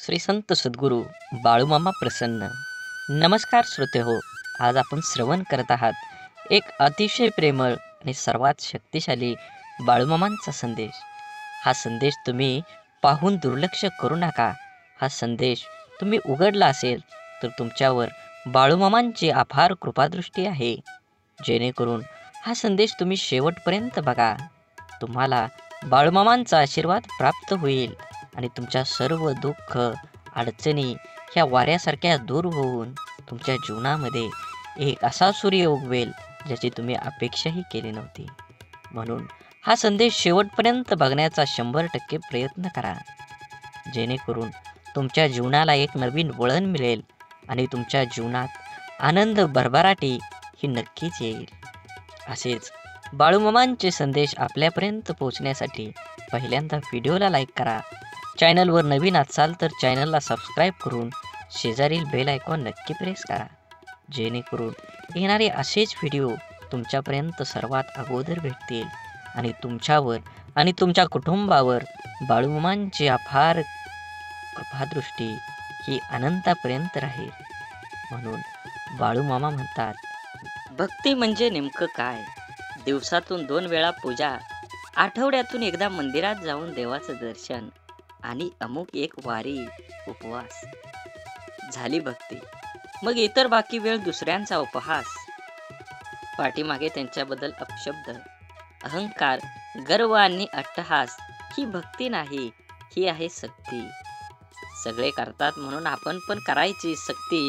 श्री संत सद्गुरू बाळूमामा प्रसन्न. नमस्कार श्रोते हो. आज आपण श्रवण करत आहात एक अतिशय प्रेमळ आणि सर्वात शक्तिशाली बाळूमामांचा संदेश. हा संदेश तुम्ही पाहून दुर्लक्ष करू नका. हा संदेश तुम्ही उघडला असेल तर तुमच्यावर बाळूमामांची अपार कृपादृष्टी आहे. जेणेकरून हा संदेश तुम्ही शेवटपर्यंत बघा. तुम्हाला बाळूमामांचा आशीर्वाद प्राप्त होईल आणि तुमच्या सर्व दुःख अडचणी ह्या वाऱ्यासारख्या दूर होऊन तुमच्या जीवनामध्ये एक असा सूर्य उगवेल ज्याची तुम्ही अपेक्षाही केली नव्हती. म्हणून हा संदेश शेवटपर्यंत बघण्याचा 100% प्रयत्न करा. जेणेकरून तुमच्या जीवनाला एक नवीन वळण मिळेल आणि तुमच्या जीवनात आनंद भरभराटी ही नक्कीच येईल. असेच बाळूमामांचे संदेश आपल्यापर्यंत पोहोचण्यासाठी पहिल्यांदा व्हिडिओला लाईक करा. चॅनलवर नवीन असाल तर चॅनलला सबस्क्राईब करून शेजारील बेल आयकॉन नक्की प्रेस करा. जेणेकरून येणारे असेच व्हिडिओ तुमच्यापर्यंत सर्वात अगोदर भेटतील आणि तुमच्यावर आणि तुमच्या कुटुंबावर बाळूमामांची अपार कृपादृष्टी ही अनंतापर्यंत राहील. म्हणून बाळूमामा म्हणतात, भक्ती म्हणजे नेमकं काय? दिवसातून 2 वेळा पूजा, आठवड्यातून एकदा मंदिरात जाऊन देवाचं दर्शन आणि अमुक एक वारी उपवास. झाली भक्ती. मग इतर बाकी वेळ दुसऱ्यांचा उपहास. पाठीमागे त्यांच्याबद्दल अपशब्द, अहंकार, गर्व आणि अट्टहास ही भक्ती नाही, ही आहे सक्ती. सगळे करतात म्हणून आपण पण करायची सक्ती.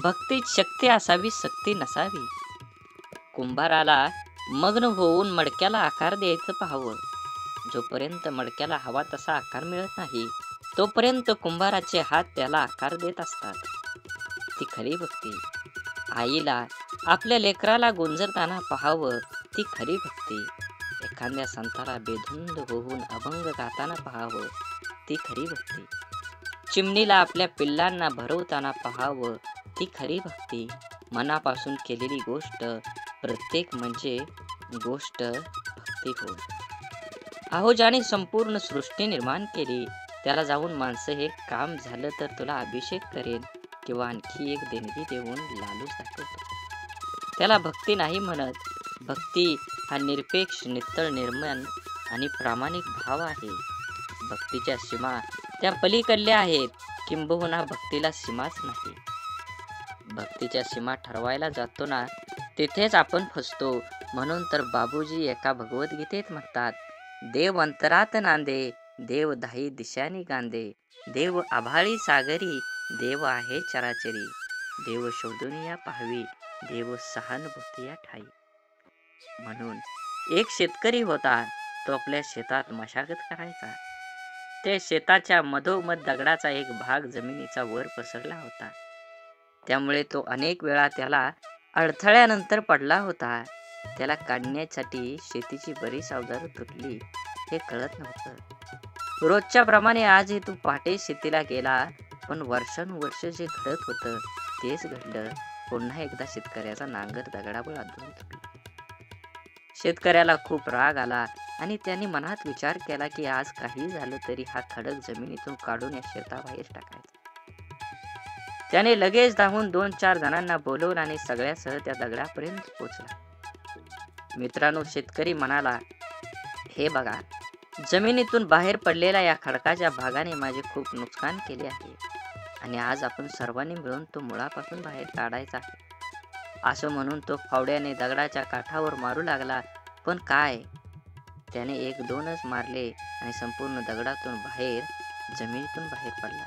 भक्तीत शक्ती असावी, सक्ती नसावी. कुंभाराला मग्न होऊन मडक्याला आकार द्यायचं पाहावं. जोपर्यंत मडक्याला हवा तसा आकार मिळत नाही तोपर्यंत कुंभाराचे हात त्याला आकार देत असतात. ती खरी भक्ती. आईला आपल्या लेकराला गुंजरताना पाहावं, ती खरी भक्ती. एखाद्या संताला बेधुंद होऊन अभंग गाताना पाहावं, ती खरी भक्ती. चिमणीला आपल्या पिल्लांना भरवताना पाहावं, ती खरी भक्ती. मनापासून केलेली गोष्ट प्रत्येक म्हणजे गोष्ट भक्ती होय. अहो, ज्याने संपूर्ण सृष्टी निर्माण केली त्याला जाऊन माणसं हे काम झालं तर तुला अभिषेक करेन किंवा आणखी एक देणगी देऊन लालूच दाखवतो, त्याला भक्ती नाही म्हणत. भक्ती हा निरपेक्ष, नित्तळ, निर्मल आणि प्रामाणिक भाव आहे. भक्तीच्या सीमा त्या पलीकडल्या आहेत, किंबहुना भक्तीला सीमाच नाही. भक्तीच्या सीमा ठरवायला जातो ना तिथेच आपण फसतो. म्हणून तर बाबूजी एका भगवद्गीतेत म्हणतात, देव अंतरात नांदे, देव दाही दिशांनी गांदे, देव आभाळी सागरी, देव आहे चराचरी, देव शोधून या पाहावी, देव सहानुभूती या ठाई. म्हणून एक शेतकरी होता. तो आपल्या शेतात मशागत करायचा. त्या शेताच्या मधोमध दगडाचा एक भाग जमिनीचा वर पसरला होता. त्यामुळे तो अनेक वेळा त्याला अडथळ्यानंतर पडला होता. त्याला काढण्यासाठी शेतीची बरीच अवजारं तुटली हे कळत नव्हतं. रोजच्या प्रमाणे आजही तू पहाटे शेतीला गेला, पण वर्षानुवर्ष जे घडत होतं तेच घडलं. पुन्हा एकदा शेतकऱ्याचा नांगर दगडावर आदळून तुटला. शेतकऱ्याला खूप राग आला आणि त्याने मनात विचार केला की आज काही झालं तरी हा खडक जमिनीतून काढून या शेताबाहेर टाकायचा. त्याने लगेच धावून 2-4 जणांना बोलवलं आणि सगळ्यासह त्या दगडापर्यंत पोचला. मित्रांनो, शेतकरी म्हणाला, हे बघा, जमिनीतून बाहेर पडलेल्या या खडकाच्या भागाने माझे खूप नुकसान केले आहे आणि आज आपण सर्वांनी मिळून तो मुळापासून बाहेर काढायचा आहे. असं म्हणून तो फावड्याने दगडाच्या काठावर मारू लागला. पण काय, त्याने 1-2च मारले आणि संपूर्ण दगडातून बाहेर, जमिनीतून बाहेर पडला.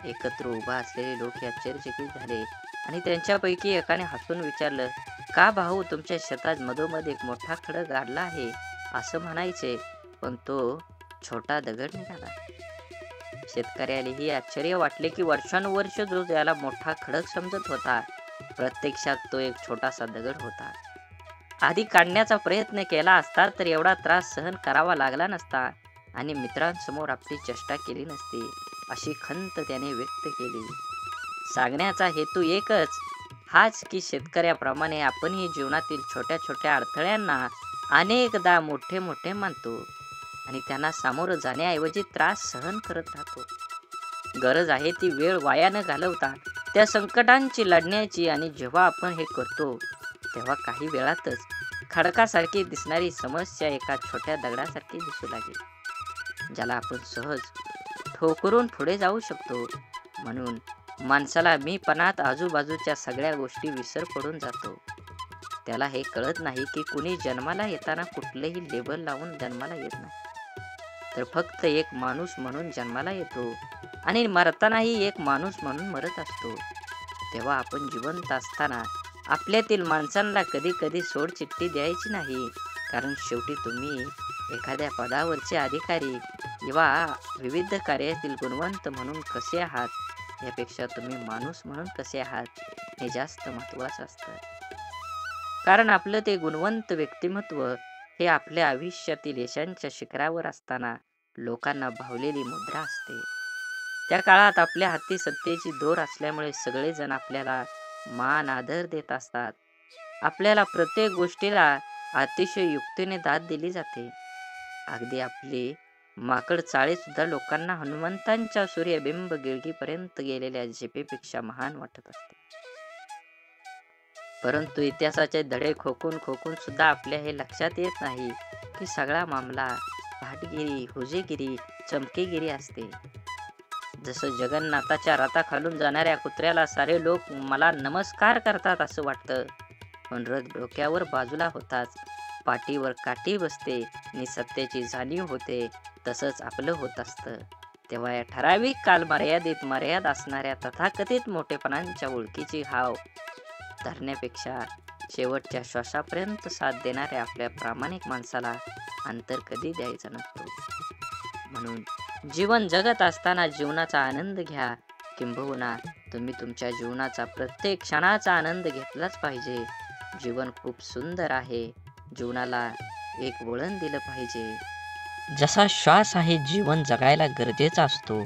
एकत्र उभा असलेले लोक आश्चर्यचकित झाले आणि त्यांच्यापैकी एकाने हसून विचारलं, का भाऊ, तुमच्या शेतात मधोमध एक मोठा खडक गाडला आहे असं म्हणायचे, पण तो छोटा दगड निघाला. शेतकऱ्यालाही आश्चर्य वाटले की वर्षानुवर्ष जो त्याला मोठा खडक समजत होता प्रत्यक्षात तो एक छोटासा दगड होता. आधी काढण्याचा प्रयत्न केला असता तर एवढा त्रास सहन करावा लागला नसता आणि मित्रांसमोर आपली चेष्टा केली नसती, अशी खंत त्याने व्यक्त केली. सांगण्याचा हेतू एकच, हाच की शेतकऱ्याप्रमाणे आपणही जीवनातील छोट्या छोट्या अडथळ्यांना अनेकदा मोठे मोठे मानतो आणि त्यांना सामोरं जाण्याऐवजी त्रास सहन करत राहतो. गरज आहे ती वेळ वाया न घालवता त्या संकटांची लढण्याची, आणि जेव्हा आपण हे करतो तेव्हा काही वेळातच खडकासारखी दिसणारी समस्या एका छोट्या दगडासारखी दिसू लागेल, ज्याला आपण सहज ठोकरून पुढे जाऊ शकतो. म्हणून माणसाला मीपणात आजूबाजूच्या सगळ्या गोष्टी विसर पडून जातो. त्याला हे कळत नाही की कुणी जन्माला येताना कुठलेही लेबल लावून जन्माला येत नाही, तर फक्त एक माणूस म्हणून जन्माला येतो आणि मरतानाही एक माणूस म्हणून मरत असतो. तेव्हा आपण जिवंत असताना आपल्यातील माणसांना कधी कधी सोडचिठ्ठी द्यायची नाही, कारण शेवटी तुम्ही एखाद्या पदावरचे अधिकारी किंवा विविध कार्यातील गुणवंत म्हणून कसे आहात यापेक्षा तुम्ही माणूस म्हणून कसे आहात हे जास्त महत्त्वाचं असतं. कारण आपलं ते गुणवंत व्यक्तिमत्व हे आपल्या आयुष्यातील यशांच्या शिखरावर असताना लोकांना भावलेली मुद्रा असते. त्या काळात आपल्या हाती सत्तेची दोर असल्यामुळे सगळेजण आपल्याला मान आदर देत असतात. आपल्याला प्रत्येक गोष्टीला अतिशय युक्तीने दाद दिली जाते. अगदी आपली माकड चाळे सुद्धा लोकांना हनुमंतांच्या सूर्यबिंब गिळगीपर्यंत गेलेल्या झेपेपेक्षा महान वाटत असते. परंतु इतिहासाचे धडे खोकून खोकून सुद्धा आपल्या हे लक्षात येत नाही की सगळा मामला भाटगिरी, हुजेगिरी, चमकेगिरी असते. जसं जगन्नाथाच्या रथाखालून जाणाऱ्या कुत्र्याला सारे लोक मला नमस्कार करतात असं वाटतं, पण रथ डोक्यावर बाजूला होताच पाठीवर काठी बसते आणि सत्तेची जाणीव होते. तसंच आपलं होत असतं. तेव्हा या ठराविक कालमर्यादेत मर्यादा असणाऱ्या तथाकथित मोठेपणांच्या ओळखीची हाव धरण्यापेक्षा शेवटच्या श्वासापर्यंत साथ देणाऱ्या आपल्या प्रामाणिक माणसाला अंतर कधी द्यायचा नसतो. म्हणून जीवन जगत असताना जीवनाचा आनंद घ्या, किंबहुना तुम्ही तुमच्या जीवनाचा प्रत्येक क्षणाचा आनंद घेतलाच पाहिजे. जीवन खूप सुंदर आहे, जीवनाला एक वळण दिलं पाहिजे. जसा श्वास आहे जीवन जगायला गरजेचा असतो,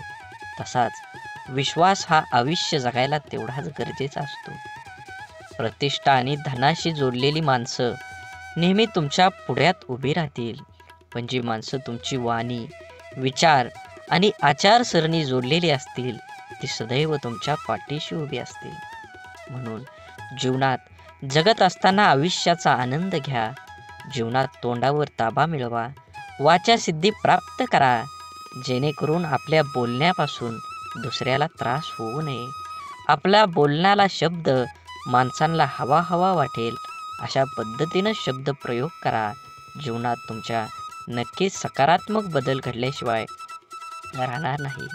तसाच विश्वास हा आयुष्य जगायला तेवढाच गरजेचा असतो. प्रतिष्ठा आणि धनाशी जोडलेली माणसं नेहमी तुमच्या पुढ्यात उभी राहतील, पण जी माणसं तुमची वाणी, विचार आणि आचारसरणी जोडलेली असतील ती सदैव तुमच्या पाठीशी उभी असतील. म्हणून जीवनात जगत असताना आयुष्याचा आनंद घ्या. जीवनात तोंडावर ताबा मिळवा, वाचासिद्धी प्राप्त करा, जेणेकरून आपल्या बोलण्यापासून दुसऱ्याला त्रास होऊ नये. आपला बोलण्याला शब्द माणसांना हवा हवा वाटेल अशा पद्धतीनं शब्द प्रयोग करा. जीवनात तुमच्या नक्कीच सकारात्मक बदल घडल्याशिवाय राहणार नाही.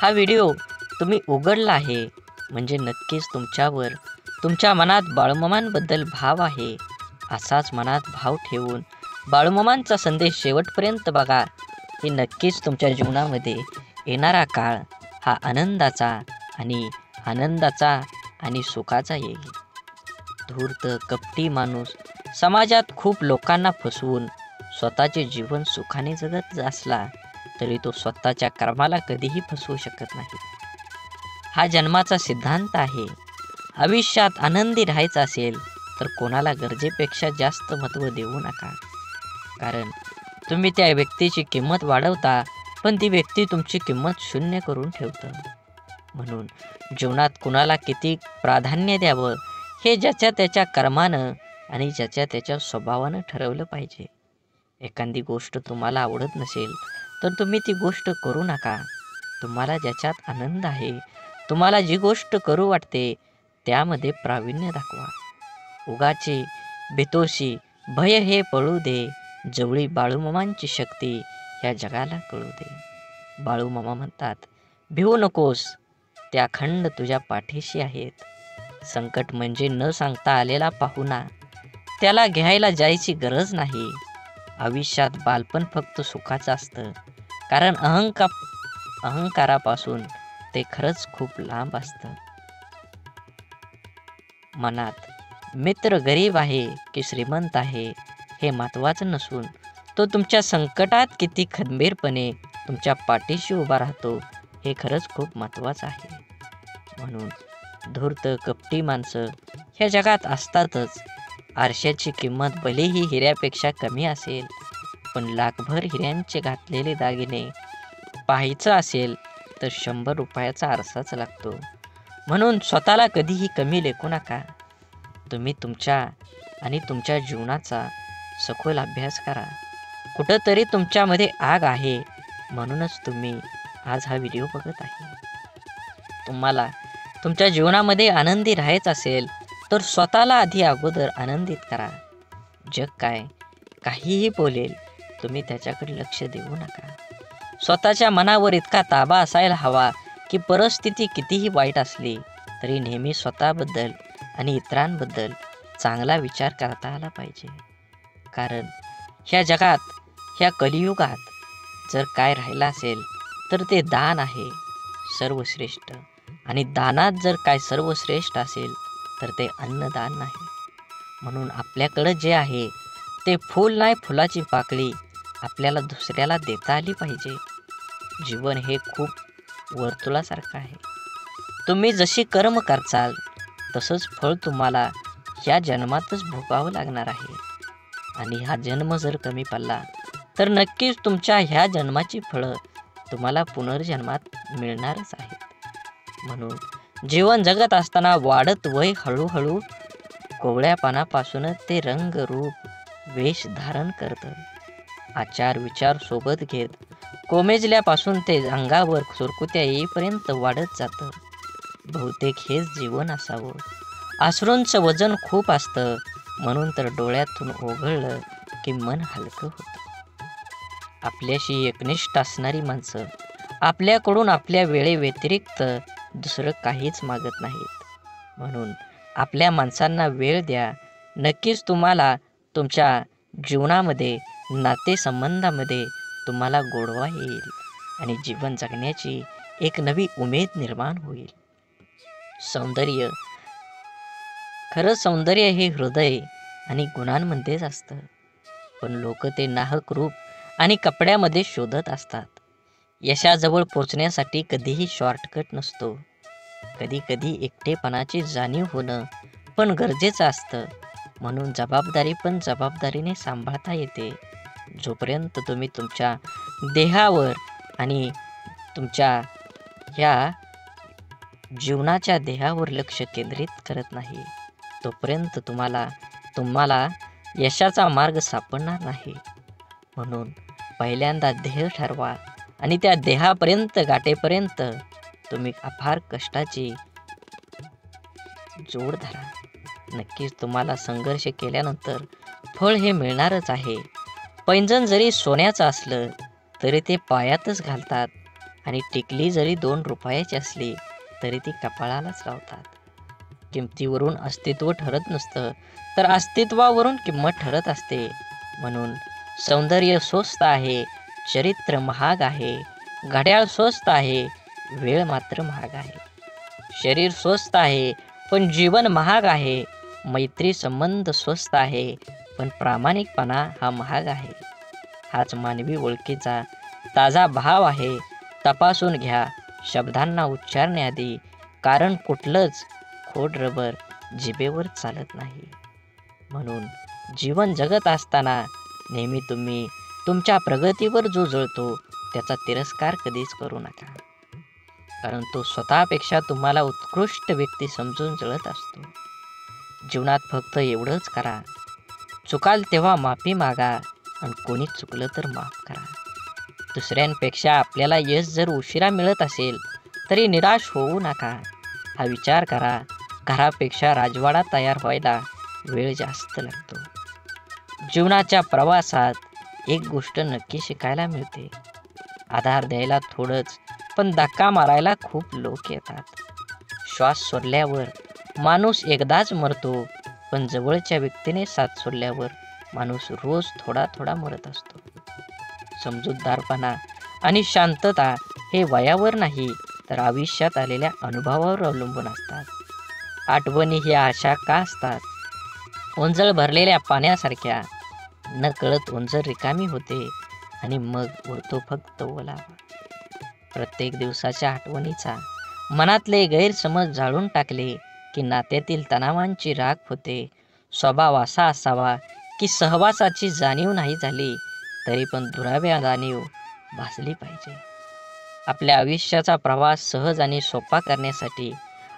हा व्हिडिओ तुम्ही उघडला आहे म्हणजे नक्कीच तुमच्यावर, तुमच्या मनात बाळूमामांबद्दल भाव आहे. असाच मनात भाव ठेवून बाळूमामांचा संदेश शेवटपर्यंत बघा. हे नक्कीच तुमच्या जीवनामध्ये येणारा काळ हा आनंदाचा आणि सुखाचा येईल. धूर्त कपटी माणूस समाजात खूप लोकांना फसवून स्वतःचे जीवन सुखाने जगत असला तरी तो स्वतःच्या कर्माला कधीही फसवू शकत नाही. हा जन्माचा सिद्धांत आहे. आयुष्यात आनंदी राहायचं असेल तर कोणाला गरजेपेक्षा जास्त महत्त्व देऊ नका, कारण तुम्ही त्या व्यक्तीची किंमत वाढवता पण ती व्यक्ती तुमची किंमत शून्य करून ठेवतं. म्हणून जीवनात कुणाला किती प्राधान्य द्यावं हे ज्याच्या त्याच्या कर्मानं आणि ज्याच्या त्याच्या स्वभावानं ठरवलं पाहिजे. एखादी गोष्ट तुम्हाला आवडत नसेल तर तुम्ही ती गोष्ट करू नका. तुम्हाला ज्याच्यात आनंद आहे, तुम्हाला जी गोष्ट करू वाटते त्यामध्ये प्रावीण्य दाखवा. उगाची बेतोशी भय हे पळू दे, जवळी बाळूमामांची शक्ती या जगाला कळू दे. बाळूमामा म्हणतात, भिवू नकोस, त्या अखंड तुझ्या पाठीशी आहेत. संकट म्हणजे न सांगता आलेला पाहुणा, त्याला घ्यायला जायची गरज नाही. आयुष्यात बालपण फक्त सुखाचं असतं, कारण अहंकारापासून ते खरंच खूप लांब असतं. मनात मित्र गरीब आहे की श्रीमंत आहे हे महत्त्वाचं नसून तो तुमच्या संकटात किती खंबीरपणे तुमच्या पाठीशी उभा राहतो हे खरंच खूप महत्त्वाचं आहे. म्हणून धूर्त कपटी माणसं ह्या जगात असतातच. आरशाची किंमत भलेही हिऱ्यापेक्षा कमी असेल, पण लाखभर हिऱ्यांचे घातलेले दागिने पाहायचं असेल तर 100 रुपयाचा आरसाच लागतो. म्हणून स्वतःला कधीही कमी लेखू नका. तुम्ही तुमच्या आणि तुमच्या जीवनाचा सखोल अभ्यास करा. कुठंतरी तुमच्यामध्ये आग आहे, म्हणूनच तुम्ही आज हा व्हिडिओ बघत आहे. तुम्हाला तुमच्या जीवनामध्ये आनंदी राहायचं असेल तर स्वतःला आधी अगोदर आनंदित करा. जग काहीही बोलेल, तुम्ही त्याच्याकडे लक्ष देऊ नका. स्वतःच्या मनावर इतका ताबा असायला हवा की परिस्थिती कितीही वाईट असली तरी नेहमी स्वतःबद्दल आणि इतरांबद्दल चांगला विचार करता आला पाहिजे. कारण ह्या जगात, ह्या कलियुगात जर काय राहिलं असेल तर ते दान आहे सर्वश्रेष्ठ. आणि दानात जर काय सर्वश्रेष्ठ असेल तर ते अन्नदान नाही. म्हणून आपल्याकडं जे आहे ते फूल नाही, फुलाची पाकळी आपल्याला दुसऱ्याला देता आली पाहिजे. जीवन हे खूप वर्तुळासारखं आहे. तुम्ही जशी कर्म करचाल तसंच फळ तुम्हाला या जन्मातच भोगावं लागणार आहे. आणि हा जन्म जर कमी पडला तर नक्कीच तुमच्या ह्या जन्माची फळं तुम्हाला पुनर्जन्मात मिळणारच आहेत. म्हणून जीवन जगत असताना वाढत वय हळूहळू कोवळ्या पानापासून ते रंग रूप वेश धारण करतं. आचार विचार सोबत घेत कोमेजल्यापासून ते अंगावर सुरकुत्या येईपर्यंत वाढत जातं. बहुतेक हेच जीवन असावं. अश्रूंचं वजन खूप असतं, म्हणून तर डोळ्यातून ओघळलं की मन हलकं होतं. आपल्याशी एकनिष्ठ असणारी माणसं आपल्याकडून आपल्या वेळेव्यतिरिक्त दुसरं काहीच मागत नाहीत. म्हणून आपल्या माणसांना वेळ द्या. नक्कीच तुम्हाला तुमच्या जीवनामध्ये, नातेसंबंधामध्ये तुम्हाला गोडवा येईल आणि जीवन जगण्याची एक नवी उमेद निर्माण होईल. सौंदर्य, खरं सौंदर्य हे हृदय आणि गुणांमध्येच असतं. पण लोक ते नाहक रूप आणि कपड्यामध्ये शोधत असतात. यशाजवळ पोचण्यासाठी कधीही शॉर्टकट नसतो. कधी कधी एकटेपणाची जाणीव होणं पण गरजेचं असतं. म्हणून जबाबदारी पण जबाबदारीने सांभाळता येते. जोपर्यंत तुम्ही तुमच्या देहावर आणि तुमच्या ह्या जीवनाच्या देहावर लक्ष केंद्रित करत नाही तोपर्यंत तुम्हाला यशाचा मार्ग सापडणार नाही. म्हणून पहिल्यांदा ध्येय ठरवा आणि त्या देहापर्यंत गाठेपर्यंत तुम्ही अपार कष्टाची जोड धरा. नक्कीच तुम्हाला संघर्ष केल्यानंतर फळ हे मिळणारच आहे. पैंजण जरी सोन्याचं असलं तरी ते पायातच घालतात आणि टिकली जरी 2 रुपयाची असली तरी ती कपाळालाच लावतात. किमतीवरून अस्तित्व ठरत नसतं तर अस्तित्वावरून किंमत ठरत असते. म्हणून सौंदर्य स्वस्त आहे, चरित्र महाग आहे, घड्याळ स्वस्त आहे, वेळ मात्र महाग आहे. शरीर स्वस्त आहे पण जीवन महाग आहे. मैत्री संबंध स्वस्त आहे पण प्रामाणिकपणा हा महाग आहे. हाच मानवी ओळखीचा ताजा भाव आहे. तपासून घ्या शब्दांना उच्चारण्याआधी, कारण कुठलंच खोड रबर जिभेवर चालत नाही. म्हणून जीवन जगत असताना नेहमी तुम्ही तुमच्या प्रगतीवर जो जळतो त्याचा तिरस्कार कधीच करू नका. कारण तो स्वतःपेक्षा तुम्हाला उत्कृष्ट व्यक्ती समजून जळत असतो. जीवनात फक्त एवढंच करा, चुकाल तेव्हा माफी मागा आणि कोणी चुकलं तर माफ करा. दुसऱ्यांपेक्षा आपल्याला यश जर उशिरा मिळत असेल तरी निराश होऊ नका. हा विचार करा, घरापेक्षा राजवाडा तयार व्हायला वेळ जास्त लागतो. जीवनाच्या प्रवासात एक गोष्ट नक्की शिकायला मिळते. आधार द्यायला थोडंच पण धक्का मारायला खूप लोक येतात. श्वास सोडल्यावर माणूस एकदाच मरतो, पण जवळच्या व्यक्तीने साथ सोडल्यावर माणूस रोज थोडा थोडा मरत असतो. समजूतदारपणा आणि शांतता हे वयावर नाही तर आयुष्यात आलेल्या अनुभवावर अवलंबून असतात. आठवणी ह्या अशा का असतात? ओंजळ भरलेल्या पाण्यासारख्या. न कळत ओंजळ रिकामी होते आणि मग उरतो फक्त ओलावा. प्रत्येक दिवसाच्या आठवणीचा मनातले गैरसमज जाळून टाकले की नात्यातील तणावांची राख होते. स्वभाव असा असावा की सहवासाची जाणीव नाही झाली तरी पण दुराव्या जाणीव भासली पाहिजे. आपल्या आयुष्याचा प्रवास सहज आणि सोपा करण्यासाठी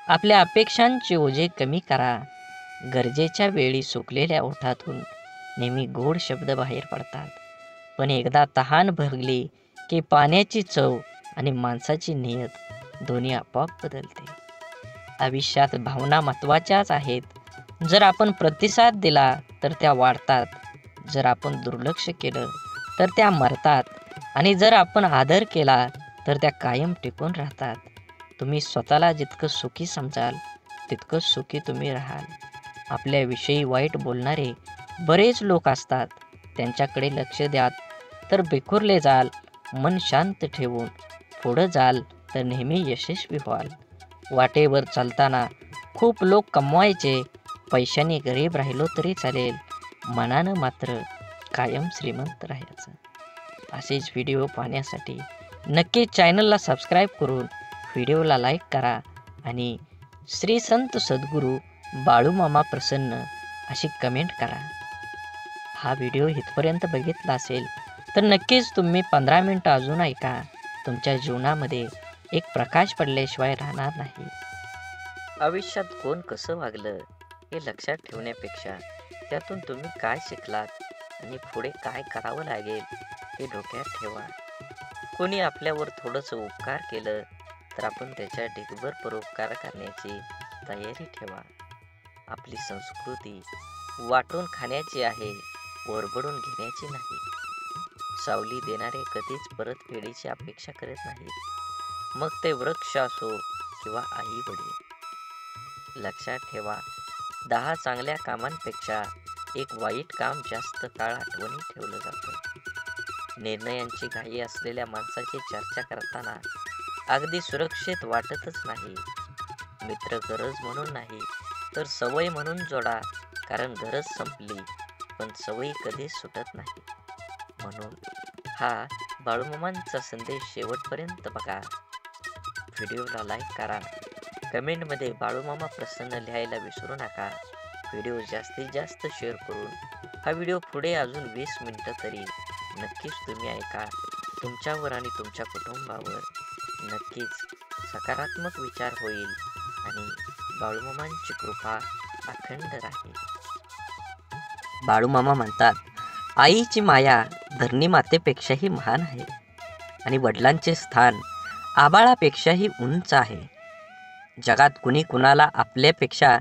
आपल्या अपेक्षांचे ओझे कमी करा. गरजेच्या वेळी सुकलेल्या ओठातून नेहमी गोड शब्द बाहेर पडतात, पण एकदा तहान भरली की पाण्याची चव आणि माणसाची नियत दोन्ही आपोआप बदलते. आयुष्यात भावना महत्त्वाच्याच आहेत. जर आपण प्रतिसाद दिला तर त्या वाढतात, जर आपण दुर्लक्ष केलं तर त्या मरतात आणि जर आपण आदर केला तर त्या कायम टिकून राहतात. तुम्ही स्वतःला जितकं सुखी समजाल तितकं सुखी तुम्ही राहाल. आपल्याविषयी वाईट बोलणारे बरेच लोक असतात, त्यांच्याकडे लक्ष द्याल तर बिखुरले जाल. मन शांत ठेवून पुढं जाल तर नेहमी यशस्वी व्हाल. वाटेवर चालताना खूप लोक कमवायचे, पैशाने गरीब राहिलो तरी चालेल, मनानं मात्र कायम श्रीमंत राहायचं. असेच व्हिडिओ पाहण्यासाठी नक्की चॅनलला सबस्क्राईब करून व्हिडिओला लाईक करा आणि श्री संत सद्गुरू बाळूमामा प्रसन्न अशी कमेंट करा. हा व्हिडिओ इथपर्यंत बघितला असेल तर नक्कीच तुम्ही 15 मिनटं अजून ऐका. तुमच्या जीवनामध्ये एक प्रकाश पडल्याशिवाय राहणार नाही. आयुष्यात कोण कसं वागलं हे लक्षात ठेवण्यापेक्षा त्यातून तुम्ही काय शिकलात आणि पुढे काय करावं लागेल हे डोक्यात ठेवा. कोणी आपल्यावर थोडंसं उपकार केलं तर आपण त्याच्या ढिगभर परोपकार करण्याची तयारी ठेवा. आपली संस्कृती वाटून खाण्याची आहे, ओरबडून घेण्याची नाही. सावली देणारे कधीच परतफेडीची अपेक्षा करत नाहीत, मग ते वृक्ष असो किंवा आई वडील. लक्षात ठेवा, 10 चांगल्या कामांपेक्षा एक वाईट काम जास्त काळ आठवणी ठेवलं जातं. निर्णयांची घाई असलेल्या माणसाची चर्चा करताना अगदी सुरक्षित वाटतच नाही. मित्र गरज म्हणून नाही तर सवय म्हणून जोडा, कारण गरज संपली पण सवयी कधीच सुटत नाही. म्हणून हा बाळूमामांचा संदेश शेवटपर्यंत बघा. व्हिडिओला लाईक करा, कमेंटमध्ये बाळूमामा प्रसन्न लिहायला विसरू नका. व्हिडिओ जास्तीत जास्त शेअर करून हा व्हिडिओ पुढे अजून 20 मिनिटं तरी नक्कीच तुम्ही ऐका. तुमच्यावर आणि तुमच्या कुटुंबावर नक्कीच सकारात्मक विचार होईल आणि बाळूमामांची कृपा अखंड राहील. बाळूमामा म्हणतात, आईची माया धरणी मातेपेक्षाही महान आहे आणि वडिलांचे स्थान आभाळापेक्षाही उंच आहे. जगात कुणी कुणाला आपल्यापेक्षा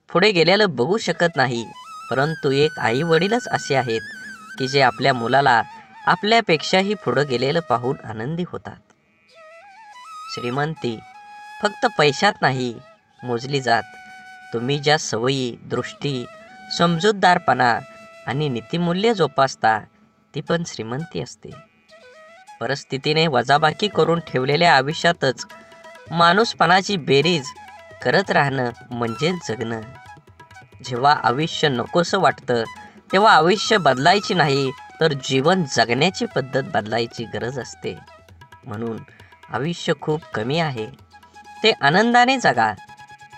पुढे गेलेलं बघू शकत नाही, परंतु एक आई वडीलच असे आहेत की जे आपल्या मुलाला आपल्यापेक्षाही पुढे गेलेलं पाहून आनंदी होतात. श्रीमंती फक्त पैशात नाही मोजली जात. तुम्ही ज्या सवयी, दृष्टी, समजूतदारपणा आणि नीतिमूल्य जोपासता ती पण श्रीमंती असते. परिस्थितीने वजाबाकी करून ठेवलेल्या आयुष्यातच माणूसपणाची बेरीज करत राहणं म्हणजे जगणं. जेव्हा आयुष्य नकोसं वाटतं तेव्हा आयुष्य बदलायची नाही तर जीवन जगण्याची पद्धत बदलायची गरज असते. म्हणून आयुष्य खूप कमी आहे, ते आनंदाने जगा.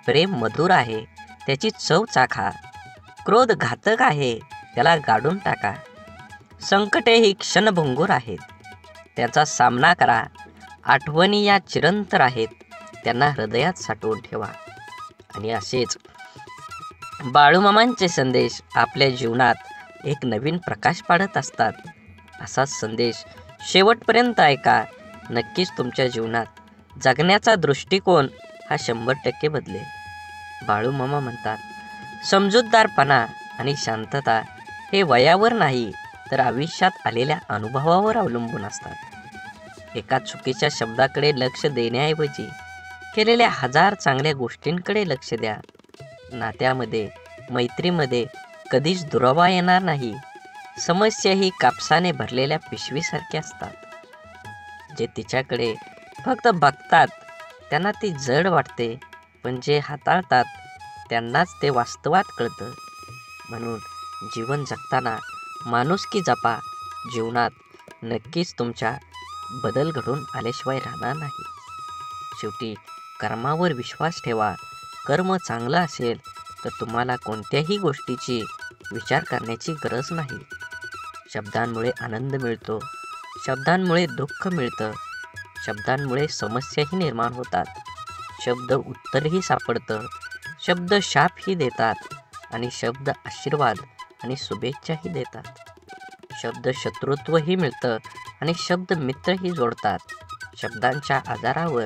प्रेम मधुर आहे, त्याची चव चाखा. क्रोध घातक आहे, त्याला गाडून टाका. संकटे ही क्षणभंगूर आहेत, त्याचा सामना करा. आठवणी या चिरंतर आहेत, त्यांना हृदयात साठवून ठेवा. आणि असेच बाळूमामांचे संदेश आपल्या जीवनात एक नवीन प्रकाश पाडत असतात. असा संदेश शेवटपर्यंत ऐका. नक्कीच तुमच्या जीवनात जगण्याचा दृष्टिकोन हा 100% बदलेल. बाळूमामा म्हणतात, समजूतदारपणा आणि शांतता हे वयावर नाही तर आयुष्यात आलेल्या अनुभवावर अवलंबून असतात. एका चुकीच्या शब्दाकडे लक्ष देण्याऐवजी केलेल्या 1000 चांगल्या गोष्टींकडे लक्ष द्या. नात्यामध्ये, मैत्रीमध्ये कधीच दुरावा येणार नाही. समस्या ही कापसाने भरलेल्या पिशवीसारख्या असतात. जे तिच्याकडे फक्त बघतात त्यांना ती जड वाटते, पण जे हाताळतात त्यांनाच ते वास्तवात कळतं. म्हणून जीवन जगताना माणुसकी जपा. जीवनात नक्कीच तुमच्या बदल घडून आल्याशिवाय राहणार नाही. शेवटी कर्मावर विश्वास ठेवा. कर्म चांगलं असेल तर तुम्हाला कोणत्याही गोष्टीची विचार करण्याची गरज नाही. शब्दांमुळे आनंद मिळतो, शब्दांमुळे दुःख मिळतं. शब्दांमुळे समस्याही निर्माण होतात. शब्द उत्तरही सापडतं, शब्द शापही देतात आणि शब्द आशीर्वाद आणि शुभेच्छाही देतात. शब्द शत्रुत्वही मिळतं आणि शब्द मित्रही जोडतात. शब्दांच्या आजारावर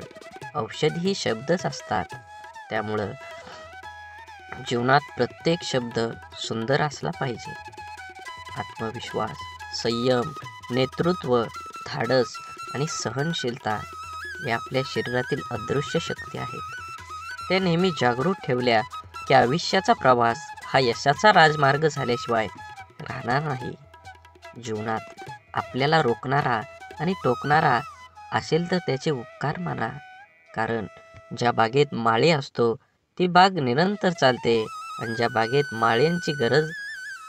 औषधही शब्दच असतात. त्यामुळं जीवनात प्रत्येक शब्द सुंदर असला पाहिजे. आत्मविश्वास, संयम, नेतृत्व, धाडस आणि सहनशीलता या आपल्या शरीरातील अदृश्य शक्ती आहेत. त्या नेहमी जागृत ठेवल्या की आयुष्याचा प्रवास हा यशाचा राजमार्ग झाल्याशिवाय राहणार नाही. जीवनात आपल्याला रोखणारा आणि टोकणारा असेल तर त्याचे उपकार माना. कारण ज्या बागेत माळी असतो ती बाग निरंतर चालते आणि ज्या बागेत माळ्यांची गरज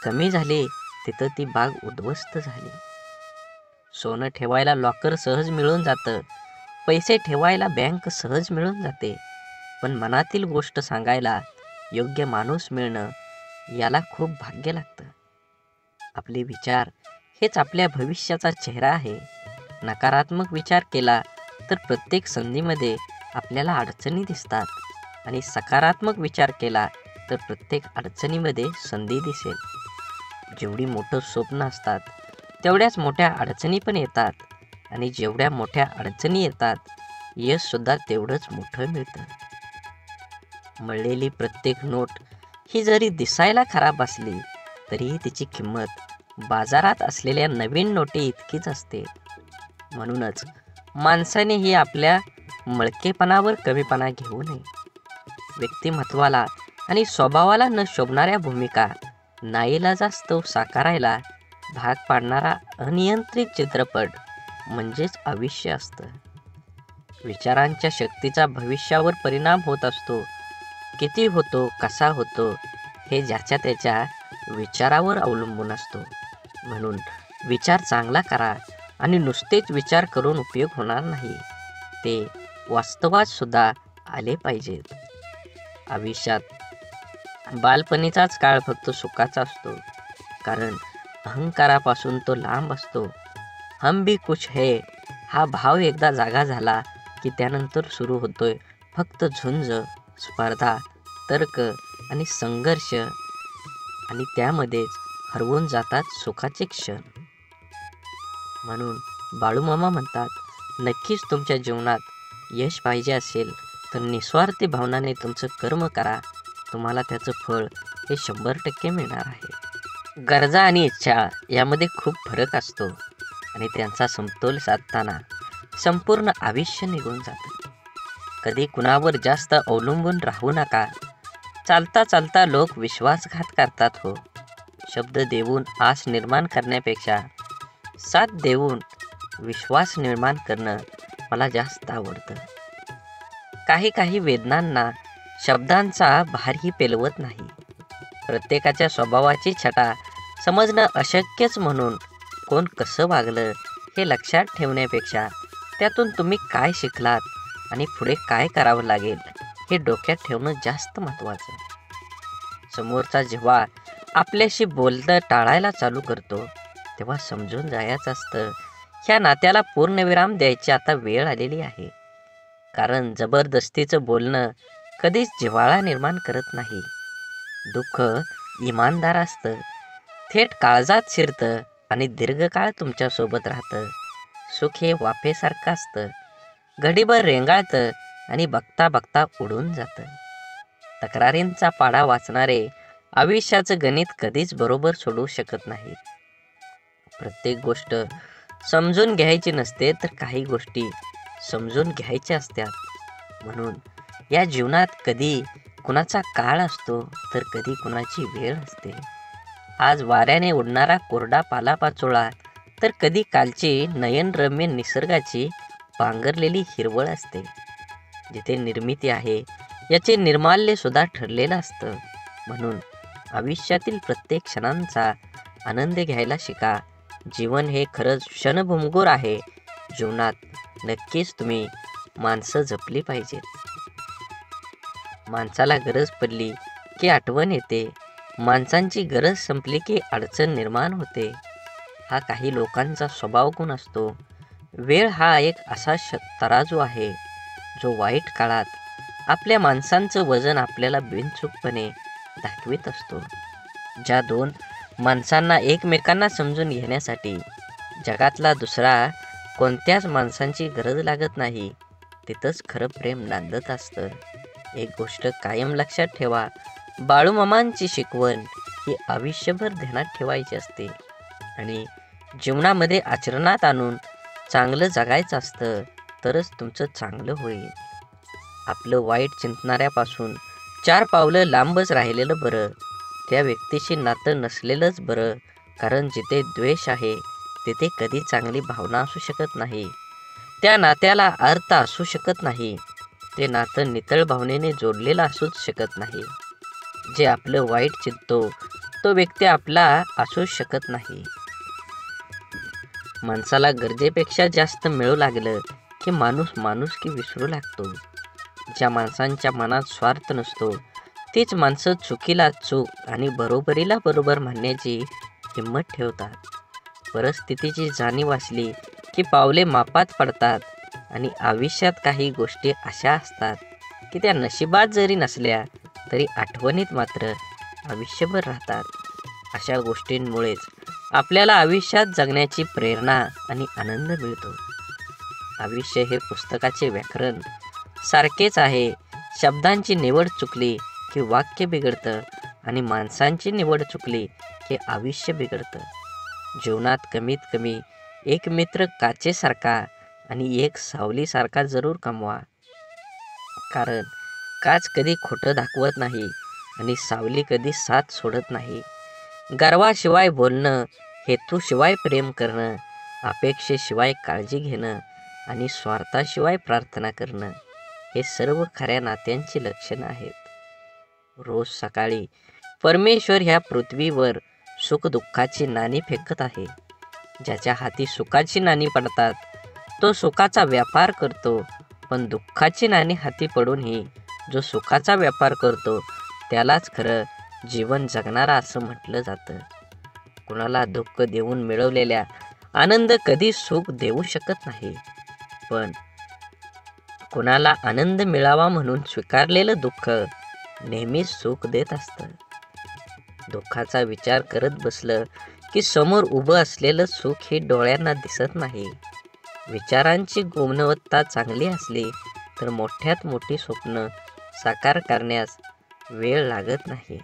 कमी झाली तिथं ती बाग उद्ध्वस्त झाली. सोनं ठेवायला लॉकर सहज मिळून जातं, पैसे ठेवायला बँक सहज मिळून जाते, पण मनातील गोष्ट सांगायला योग्य माणूस मिळणं याला खूप भाग्य लागतं. आपले विचार हेच आपल्या भविष्याचा चेहरा आहे. नकारात्मक विचार केला तर प्रत्येक संधीमध्ये आपल्याला अडचणी दिसतात आणि सकारात्मक विचार केला तर प्रत्येक अडचणीमध्ये संधी दिसेल. जेवढी मोठं स्वप्न असतात तेवढ्याच मोठ्या अडचणी पण येतात आणि जेवढ्या मोठ्या अडचणी येतात यशसुद्धा तेवढंच मोठं मिळतं. मळलेली प्रत्येक नोट ही जरी दिसायला खराब असली तरीही तिची किंमत बाजारात असलेल्या नवीन नोटी इतकीच असते. म्हणूनच माणसानेही आपल्या मळकेपणावर कमीपणा घेऊ नये. व्यक्तिमत्वाला आणि स्वभावाला न शोभणाऱ्या भूमिका नाईलाजास्तव साकारायला भाग पाडणारा अनियंत्रित चित्रपट म्हणजेच आयुष्य असतं. विचारांच्या शक्तीचा भविष्यावर परिणाम होत असतो. किती होतो, कसा होतो हे ज्याच्या त्याच्या विचारावर अवलंबून असतो. म्हणून विचार चांगला करा आणि नुसतेच विचार करून उपयोग होणार नाही, ते वास्तवात सुद्धा आले पाहिजेत. आयुष्यात बालपणीचाच काळ फक्त सुखाचा असतो, कारण अहंकारापासून तो लांब असतो. हम भी कुछ है हा भाव एकदा जागा झाला की त्यानंतर सुरू होतोय फक्त झुंज, स्पर्धा, तर्क आणि संघर्ष आणि त्यामध्येच हरवून जातात सुखाचे क्षण. म्हणून बाळूमामा म्हणतात, नक्कीच तुमच्या जीवनात यश पाहिजे असेल तर निस्वार्थी भावनाने तुमचं कर्म करा. तुम्हाला त्याचं फळ हे 100% मिळणार आहे. गरजा आणि इच्छा यामध्ये खूप फरक असतो आणि त्यांचा समतोल साधताना संपूर्ण आयुष्य निघून जातं. कधी कुणावर जास्त अवलंबून राहू नका. चालता चालता लोक विश्वासघात करतात हो. शब्द देऊन आस निर्माण करण्यापेक्षा साथ देऊन विश्वास निर्माण करणं मला जास्त आवडतं. काही वेदनांना शब्दांचा भारही पेलवत नाही. प्रत्येकाच्या स्वभावाची छटा समजणं अशक्यच म्हणून कोण कसं वागलं हे लक्षात ठेवण्यापेक्षा त्यातून तुम्ही काय शिकलात आणि पुढे काय करावं लागेल हे डोक्यात ठेवणं जास्त महत्त्वाचं. समोरचा जेव्हा आपल्याशी बोलणं टाळायला चालू करतो तेव्हा समजून जायचं असतं ह्या नात्याला पूर्णविराम द्यायची आता वेळ आलेली आहे. कारण जबरदस्तीचं बोलणं कधीच जिव्हाळा निर्माण करत नाही. दुःख इमानदार असतं, थेट काळजात शिरतं आणि दीर्घकाळ तुमच्यासोबत राहतं. सुख हे वाफेसारखं असतं, घडीभर रेंगाळतं आणि बघता बघता उडून जातं. तक्रारींचा पाढा वाचणारे आयुष्याचं गणित कधीच बरोबर सोडवू शकत नाहीत. प्रत्येक गोष्ट समजून घ्यायची नसते तर काही गोष्टी समजून घ्यायच्या असतात. म्हणून या जीवनात कधी कुणाचा काळ असतो तर कधी कुणाची वेळ असते. आज वाऱ्याने उडणारा कोरडा पालापाचोळा तर कधी कालची नयनरम्य निसर्गाची पांघरलेली हिरवळ असते. जिथे निर्मिती आहे याचे निर्माल्य सुद्धा ठरलेलं असतं. म्हणून आयुष्यातील प्रत्येक क्षणांचा आनंद घ्यायला शिका. जीवन हे खरंच क्षणभंगूर आहे. जीवनात नक्कीच तुम्ही माणसं जपली पाहिजेत. माणसाला गरज पडली की आठवण येते, माणसांची गरज संपली की अडचण निर्माण होते. हा काही लोकांचा स्वभाव गुण असतो. वेळ हा एक असा तराजू आहे जो वाईट काळात आपल्या माणसांचं वजन आपल्याला बिनचूकपणे दाखवित असतो. ज्या दोन माणसांना एकमेकांना समजून घेण्यासाठी जगातला दुसरा कोणत्याच माणसांची गरज लागत नाही, तिथंच खरं प्रेम नांदत असतं. एक गोष्ट कायम लक्षात ठेवा, बाळूमामांची शिकवण ही आयुष्यभर ध्यानात ठेवायची असते आणि जीवनामध्ये आचरणात आणून चांगलं जगायचं असतं, तरच तुमचं चांगलं होईल. आपलं वाईट चिंतणाऱ्यापासून 4 पावलं लांबच राहिलेलं बरं. त्या व्यक्तीशी नातं नसलेलंच बरं, कारण जिथे द्वेष आहे तिथे कधी चांगली भावना असू शकत नाही. त्या नात्याला अर्थ असू शकत नाही. ते नातं नितळ भावनेने जोडलेलं असूच शकत नाही. जे आपलं वाईट चिंततो तो व्यक्ती आपला असू शकत नाही. माणसाला गरजेपेक्षा जास्त मिळू लागलं की माणूस माणुसकी विसरू लागतो. ज्या माणसांच्या मनात स्वार्थ नसतो तीच माणसं चुकीला चूक आणि बरोबरीला बरोबर म्हणण्याची हिंमत ठेवतात. परिस्थितीची जाणीव असली की पावले मापात पडतात आणि आयुष्यात काही गोष्टी अशा असतात की त्या नशिबात जरी नसल्या तरी आठवणीत मात्र आयुष्यभर राहतात. अशा गोष्टींमुळेच आपल्याला आयुष्यात जगण्याची प्रेरणा आणि आनंद मिळतो. आयुष्य हे पुस्तकाचे व्याकरण सारखेच आहे. शब्दांची निवड चुकली की वाक्य बिघडतं आणि माणसांची निवड चुकली की आयुष्य बिघडतं. जीवनात कमीत कमी एक मित्र काचेसारखा आणि एक सावलीसारखा जरूर कमवा. कारण काच कधी खोटं दाखवत नाही आणि सावली कधी साथ सोडत नाही. गर्वाशिवाय बोलणं, हेतूशिवाय प्रेम करणं, अपेक्षेशिवाय काळजी घेणं आणि स्वार्थाशिवाय प्रार्थना करणं हे सर्व खऱ्या नात्यांची लक्षणं आहेत. रोज सकाळी परमेश्वर ह्या पृथ्वीवर सुखदुःखाची नाणी फेकत आहे. ज्याच्या हाती सुखाची नाणी पडतात तो सुखाचा व्यापार करतो, पण दुःखाची नाणी हाती पडूनही जो सुखाचा व्यापार करतो त्यालाच खरं जीवन जगणारा असं म्हटलं जातं. कुणाला दुःख देऊन मिळवलेल्या आनंद कधी सुख देऊ शकत नाही, पण कुणाला आनंद मिळावा म्हणून स्वीकारलेलं दुःख नेहमीच सुख देत असतं. दुःखाचा विचार करत बसलं की समोर उभं असलेलं सुख हे डोळ्यांना दिसत नाही. विचारांची गुणवत्ता चांगली असली तर मोठ्यात मोठी स्वप्न साकार करण्यास वेळ लागत नाही.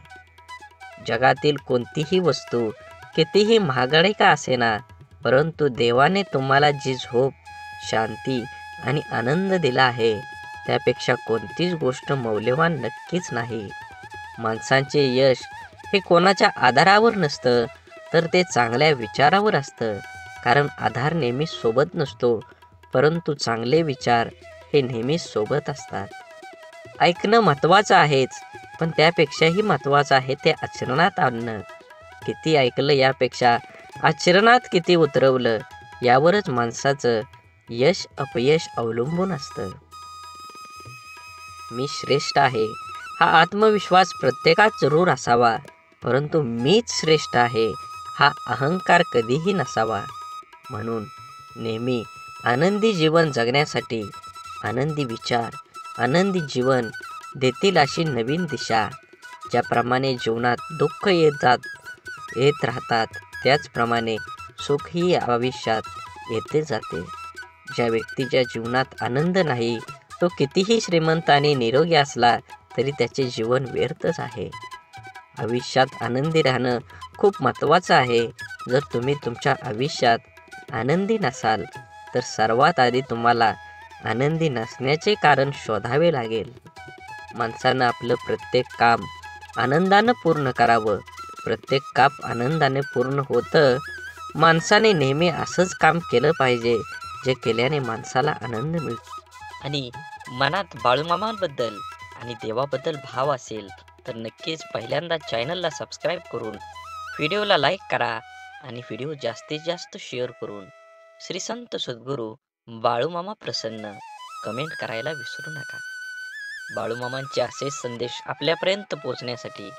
जगातील कोणतीही वस्तू कितीही महागडी का असेना, परंतु देवाने तुम्हाला जी झोप, शांती आणि आनंद दिला आहे त्यापेक्षा कोणतीच गोष्ट मौल्यवान नक्कीच नाही. माणसांचे यश हे कोणाच्या आधारावर नसतं, तर ते चांगल्या विचारावर असतं. कारण आधार नेहमी सोबत नसतो, परंतु चांगले विचार हे नेहमी सोबत असतात. ऐकणं महत्त्वाचं आहेच, पण त्यापेक्षाही महत्त्वाचं आहे ते आचरणात आणणं. किती ऐकलं यापेक्षा आचरणात किती उतरवलं यावरच माणसाचं यश अपयश अवलंबून असतं. मी श्रेष्ठ आहे हा आत्मविश्वास प्रत्येकात जरूर असावा, परंतु मीच श्रेष्ठ आहे हा अहंकार कधीही नसावा. म्हणून नेहमी आनंदी जीवन जगण्यासाठी आनंदी विचार, आनंदी जीवन देतील अशी नवीन दिशा. ज्याप्रमाणे जीवनात दुःख येत राहतात, त्याचप्रमाणे सुखही आयुष्यात येते जाते. ज्या व्यक्तीच्या जीवनात आनंद नाही तो कितीही श्रीमंत आणि निरोगी असला तरी त्याचे जीवन व्यर्थच आहे. आयुष्यात आनंदी राहणं खूप महत्त्वाचं आहे. जर तुम्ही तुमच्या आयुष्यात आनंदी नसाल तर सर्वात आधी तुम्हाला आनंदी नसण्याचे कारण शोधावे लागेल. माणसानं आपलं प्रत्येक काम आनंदानं पूर्ण करावं. प्रत्येक काम आनंदाने पूर्ण होतं. माणसाने नेहमी असंच काम केलं पाहिजे जे केल्याने माणसाला आनंद मिळतो. आणि मनात बाळूमामांबद्दल आणि देवाबद्दल भाव असेल तर नक्कीच पहिल्यांदा चॅनलला सबस्क्राईब करून व्हिडिओला लाईक करा आणि व्हिडिओ जास्तीत जास्त शेअर करून श्री संत सद्गुरू बाळूमामा प्रसन्न कमेंट करायला विसरू नका. बाळूमामांचे असे संदेश आपल्यापर्यंत पोहोचण्यासाठी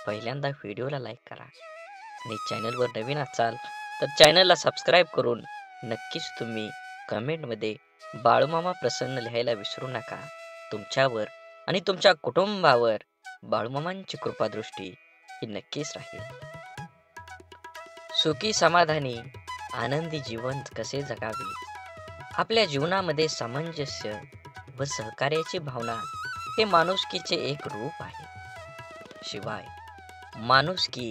पहिल्यांदा व्हिडिओला लाईक करा आणि चॅनलवर नवीन असाल तर चॅनलला सबस्क्राईब करून नक्कीच तुम्ही कमेंटमध्ये बाळूमामा प्रसन्न लिहायला विसरू नका. तुमच्यावर आणि तुमच्या कुटुंबावर बाळूमामांची कृपादृष्टी ही नक्कीच राहील. सुखी समाधानी आनंदी जीवन कसे जगावे? आपल्या जीवनामध्ये सामंजस्य व सहकार्याची भावना हे माणुसकीचे एक रूप आहे. शिवाय माणुसकी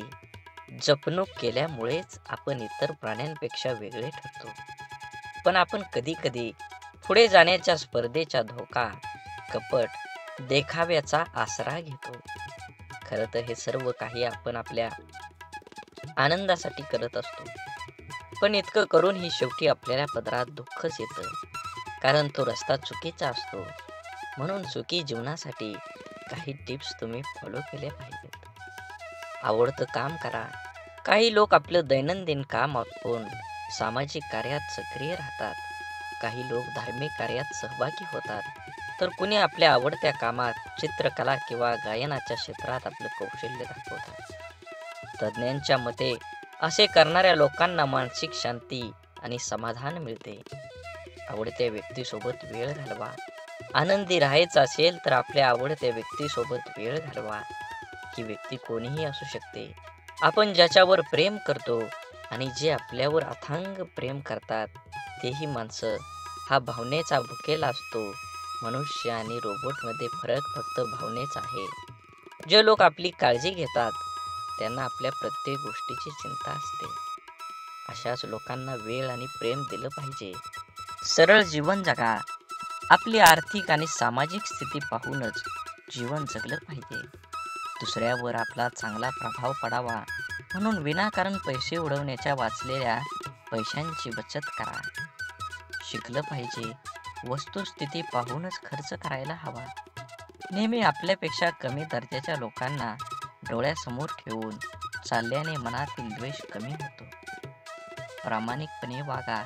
जपणूक केल्यामुळेच आपण इतर प्राण्यांपेक्षा वेगळे ठरतो. पण आपण कधी कधी पुढे जाण्याच्या स्पर्धेचा धोका, कपट, देखाव्याचा आसरा घेतो. खरं तर हे सर्व काही आपण आपल्या आनंदासाठी करत असतो. पण इतकं करूनही शेवटी आपल्याला पदरात दुःखच येतं, कारण तो रस्ता चुकीचा असतो. म्हणून सुखी जीवनासाठी काही टिप्स तुम्ही फॉलो केल्या पाहिजेत. आवडतं काम करा. काही लोक आपलं दैनंदिन काम आटोपून सामाजिक कार्यात सक्रिय राहतात. काही लोक धार्मिक कार्यात सहभागी होतात, तर कुणी आपल्या आवडत्या कामात, चित्रकला किंवा गायनाच्या क्षेत्रात आपलं कौशल्य दाखवतात. तज्ज्ञांच्या मते असे करणाऱ्या लोकांना मानसिक शांती आणि समाधान मिळते. आवडत्या व्यक्तीसोबत वेळ घालवा. आनंदी राहायचं असेल तर आपल्या आवडत्या व्यक्तीसोबत वेळ घालवा. ही व्यक्ती कोणीही असू शकते. आपण ज्याच्यावर प्रेम करतो आणि जे आपल्यावर अथांग प्रेम करतात तेही माणसं. हा भावनेचा भुकेला असतो. मनुष्य आणि रोबोटमध्ये फरक फक्त भावनेचा आहे. जे लोक आपली काळजी घेतात त्यांना आपल्या प्रत्येक गोष्टीची चिंता असते. अशाच लोकांना वेळ आणि प्रेम दिलं पाहिजे. सरळ जीवन जगा. आपली आर्थिक आणि सामाजिक स्थिती पाहूनच जीवन जगलं पाहिजे. दुसऱ्यावर आपला चांगला प्रभाव पडावा म्हणून विनाकारण पैसे उडवण्याच्या वाचलेल्या पैशांची बचत करा. शिकलं पाहिजे. वस्तुस्थिती पाहूनच खर्च करायला हवा. नेहमी आपल्यापेक्षा कमी दर्जाच्या लोकांना डोळ्यासमोर ठेवून चालल्याने मनातील द्वेष कमी होतो. प्रामाणिकपणे वागा.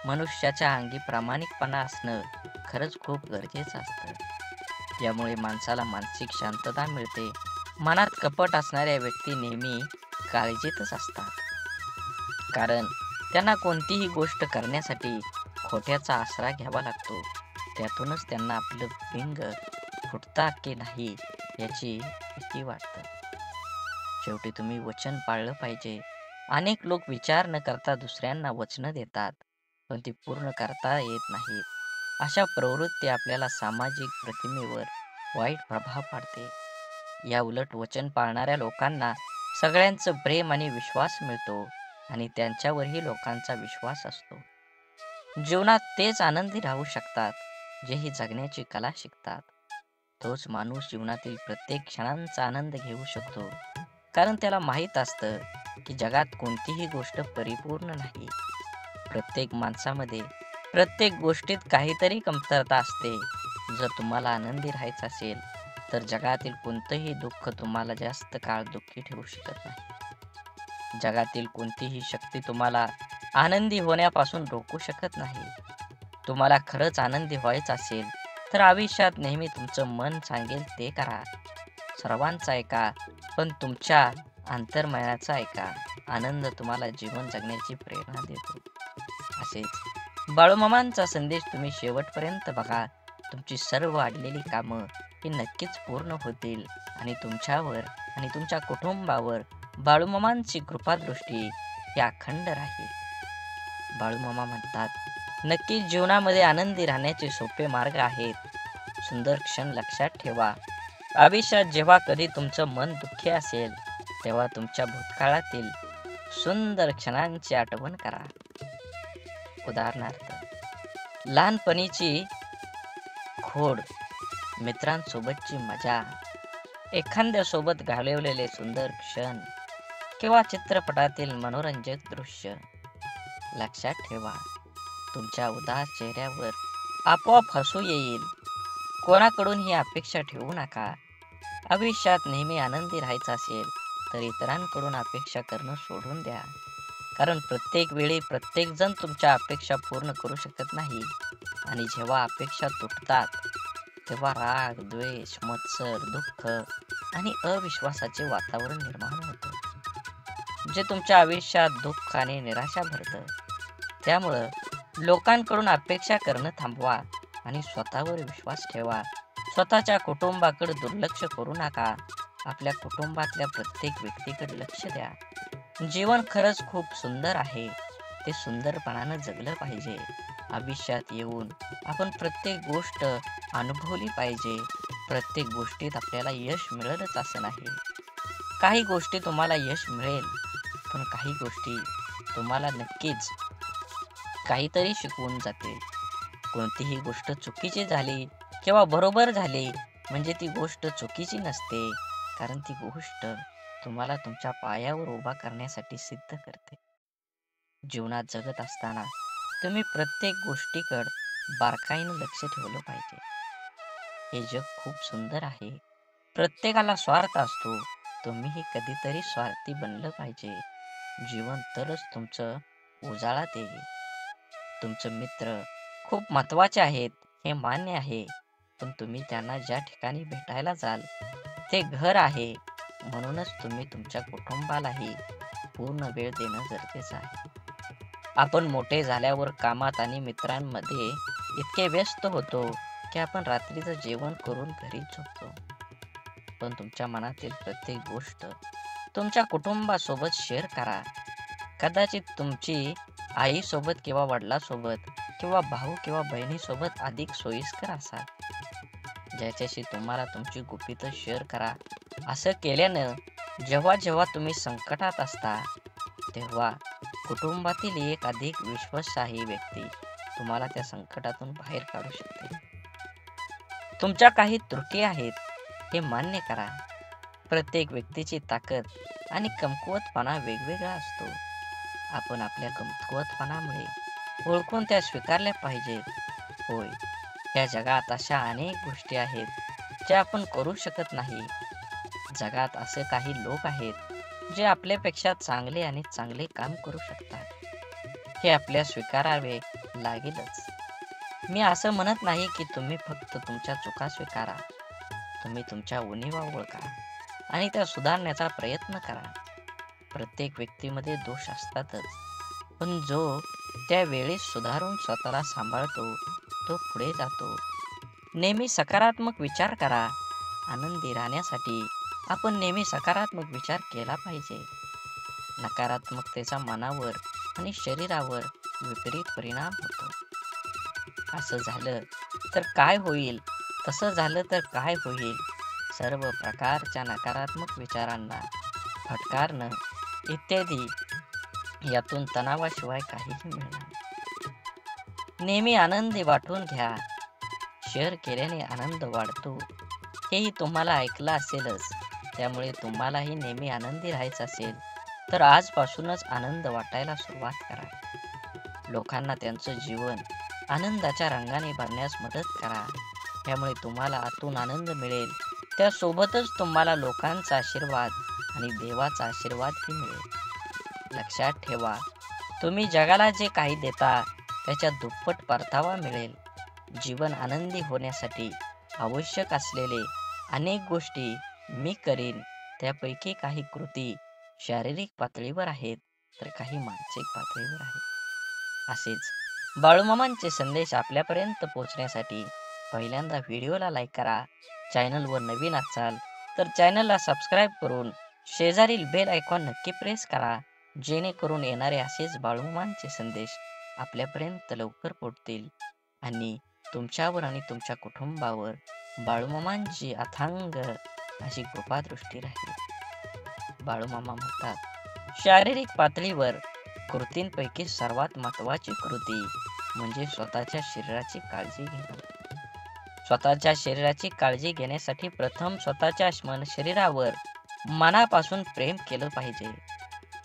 मनुष्याच्या अंगी प्रामाणिकपणा असणं खरंच खूप गरजेचं असतं. यामुळे माणसाला मानसिक शांतता मिळते. मनात कपट असणाऱ्या व्यक्ती नेहमी काळजीतच असतात, कारण त्यांना कोणतीही गोष्ट करण्यासाठी खोट्याचा आसरा घ्यावा लागतो. त्यातूनच त्यांना आपलं बिंग फुटता की नाही याची भीती वाटतं. शेवटी तुम्ही वचन पाळलं पाहिजे. अनेक लोक विचार न करता दुसऱ्यांना वचनं देतात, पण ती पूर्ण करता येत नाहीत. अशा प्रवृत्ती आपल्याला सामाजिक प्रतिमेवर वाईट प्रभाव पाडते. या उलट वचन पाळणाऱ्या लोकांना सगळ्यांचं प्रेम आणि विश्वास मिळतो आणि त्यांच्यावरही लोकांचा विश्वास असतो. जीवनात तेच आनंदी राहू शकतात जेही जगण्याची कला शिकतात. तोच माणूस जीवनातील प्रत्येक क्षणांचा आनंद घेऊ शकतो, कारण त्याला माहीत असतं की जगात कोणतीही गोष्ट परिपूर्ण नाही. प्रत्येक माणसामध्ये, प्रत्येक गोष्टीत काहीतरी कमतरता असते. जर तुम्हाला आनंदी राहायचं असेल तर जगातील कोणतंही दुःख तुम्हाला जास्त काळ दुःखी ठेवू शकत नाही. जगातील कोणतीही शक्ती तुम्हाला आनंदी होण्यापासून रोखू शकत नाही. तुम्हाला खरंच आनंदी व्हायचं असेल तर आयुष्यात नेहमी तुमचं मन सांगेल ते करा. सर्वांचं ऐका, पण तुमच्या अंतर्मनाचा ऐका. आनंद तुम्हाला जीवन जगण्याची प्रेरणा देतो. असेच बाळूमामांचा संदेश तुम्ही शेवटपर्यंत बघा. तुमची सर्व अडलेली कामं ही नक्कीच पूर्ण होतील आणि तुमच्यावर आणि तुमच्या कुटुंबावर बाळूमामांची कृपादृष्टी ही अखंड राहील. बाळूमामा म्हणतात, नक्कीच जीवनामध्ये आनंदी राहण्याचे सोपे मार्ग आहेत. सुंदर क्षण लक्षात ठेवा. आयुष्यात जेव्हा कधी तुमचं मन दुःखी असेल तेव्हा तुमच्या भूतकाळातील सुंदर क्षणांची आठवण करा. उदाहरणार्थ, लहानपणीची खोड, मित्रांसोबतची मजा, एखाद्यासोबत घालवलेले सुंदर क्षण किंवा चित्रपटातील मनोरंजक दृश्य. लक्षात ठेवा, तुमच्या उदास चेहऱ्यावर आपोआप हसू येईल. कोणाकडून ही अपेक्षा ठेवू नका. आयुष्यात नेहमी आनंदी राहायचं असेल तर इतरांकडून अपेक्षा करणं सोडून द्या, कारण प्रत्येक वेळी प्रत्येक जण तुमच्या अपेक्षा पूर्ण करू शकत नाही. आणि जेव्हा अपेक्षा तुटतात तेव्हा राग, द्वेष, मत्सर, दुःख आणि अविश्वासाचे वातावरण निर्माण होतं, जे तुमच्या आयुष्यात दुःख आणि निराशा भरतं. त्यामुळं लोकांकडून अपेक्षा करणं थांबवा आणि स्वतःवर विश्वास ठेवा. स्वतःच्या कुटुंबाकडे दुर्लक्ष करू नका. आपल्या कुटुंबातल्या प्रत्येक व्यक्तीकडे लक्ष द्या. जीवन खरंच खूप सुंदर आहे. ते सुंदरपणानं जगलं पाहिजे. आयुष्यात येऊन आपण प्रत्येक गोष्ट अनुभवली पाहिजे. प्रत्येक गोष्टीत आपल्याला यश मिळेलच असं नाही. काही गोष्टी तुम्हाला यश मिळेल, पण काही गोष्टी तुम्हाला नक्कीच काहीतरी शिकवून जातील. कोणतीही गोष्ट चुकीची झाली किंवा बरोबर झाली म्हणजे ती गोष्ट चुकीची नसते, कारण ती गोष्ट तुम्हाला तुमच्या पायावर उभा करण्यासाठी सिद्ध करते. जीवनात जगत असताना तुम्ही प्रत्येक गोष्टीकडे बारकाईनं लक्ष ठेवलं पाहिजे. हे जग खूप सुंदर आहे. प्रत्येकाला स्वार्थ असतो. तुम्हीही कधीतरी स्वार्थी बनलं पाहिजे. जीवन तरच तुमचं उजाळात येईल. तुमचे मित्र खूप महत्त्वाचे आहेत हे मान्य आहे, पण तुम्ही त्यांना ज्या ठिकाणी भेटायला जाल ते घर आहे. म्हणूनच तुम्ही तुमच्या कुटुंबालाही पूर्ण वेळ देणं गरजेचं आहे. आपण मोठे झाल्यावर कामात आणि मित्रांमध्ये इतके व्यस्त होतो की आपण रात्रीचं जेवण करून घरी झोपतो. पण तुमच्या मनातील प्रत्येक गोष्ट तुमच्या कुटुंबासोबत शेअर करा. कदाचित तुमची आईसोबत किंवा वडिलांसोबत किंवा भाऊ किंवा बहिणीसोबत अधिक सोयीस्कर असाल. ज्याच्याशी तुम्हाला तुमची गुपितं शेअर करा. असं केल्यानं जेव्हा जेव्हा तुम्ही संकटात असता तेव्हा कुटुंबातील एक अधिक विश्वासार्ह व्यक्ती तुम्हाला त्या संकटातून बाहेर काढू शकते. तुमच्या काही त्रुटी आहेत हे मान्य करा. प्रत्येक व्यक्तीची ताकद आणि कमकुवतपणा वेगवेगळा असतो. आपण आपल्या कमकुवतपणामुळे ओळखून त्या स्वीकारल्या पाहिजेत. होय, या जगात अशा अनेक गोष्टी आहेत ज्या आपण करू शकत नाही. जगात असे काही लोक आहेत जे आपल्यापेक्षा चांगले आणि चांगले काम करू शकतात. हे आपल्या स्वीकारावे लागेलच. मी असं म्हणत नाही की तुम्ही फक्त तुमच्या चुका स्वीकारा. तुम्ही तुमच्या उणिवा ओळखा आणि त्या सुधारण्याचा प्रयत्न करा. प्रत्येक व्यक्तीमध्ये दोष असतातच, पण जो त्यावेळी सुधारून स्वतःला सांभाळतो तो पुढे जातो. नेहमी सकारात्मक विचार करा. आनंदी राहण्यासाठी आपण नेहमी सकारात्मक विचार केला पाहिजे. नकारात्मकतेचा मनावर आणि शरीरावर विपरीत परिणाम होतो. असं झालं तर काय होईल, तसं झालं तर काय होईल, सर्व प्रकारच्या नकारात्मक विचारांना फटकारणं इत्यादी यातून तणावाशिवाय काहीही मिळणार नाही. नेहमी आनंदी वाटून घ्या. शेअर केल्याने आनंद वाढतो हेही तुम्हाला ऐकलं असेलच. त्यामुळे तुम्हालाही नेहमी आनंदी राहायचं असेल तर आजपासूनच आनंद वाटायला सुरुवात करा. लोकांना त्यांचं जीवन आनंदाच्या रंगाने भरण्यास मदत करा. त्यामुळे तुम्हाला आतून आनंद मिळेल. त्यासोबतच तुम्हाला लोकांचा आशीर्वाद आणि देवाचा आशीर्वादही मिळेल. लक्षात ठेवा, तुम्ही जगाला जे काही देता त्याच्या दुप्पट परतावा मिळेल. जीवन आनंदी होण्यासाठी आवश्यक असलेले अनेक गोष्टी मी करीन. त्यापैकी काही कृती शारीरिक पातळीवर आहेत तर काही मानसिक पातळीवर आहेत. असेच बाळूमामांचे संदेश आपल्यापर्यंत पोहोचण्यासाठी पहिल्यांदा व्हिडिओला लाईक करा. चॅनलवर नवीन असाल तर चॅनलला सबस्क्राईब करून शेजारील बेल आयकॉन नक्की प्रेस करा, जेणेकरून येणारे असेच बाळूमामांचे संदेश आपल्यापर्यंत लवकर पोहोचतील आणि तुमच्यावर आणि तुमच्या कुटुंबावर बाळूमामांची अथांग अशी कृपादृष्टी राहील. बाळूमामा म्हणतात, शारीरिक पातळीवर कृतींपैकी सर्वात महत्त्वाची कृती म्हणजे स्वतःच्या शरीराची काळजी घेणं. स्वतःच्या शरीराची काळजी घेण्यासाठी प्रथम स्वतःच्या शरीरावर मनापासून प्रेम केलं पाहिजे.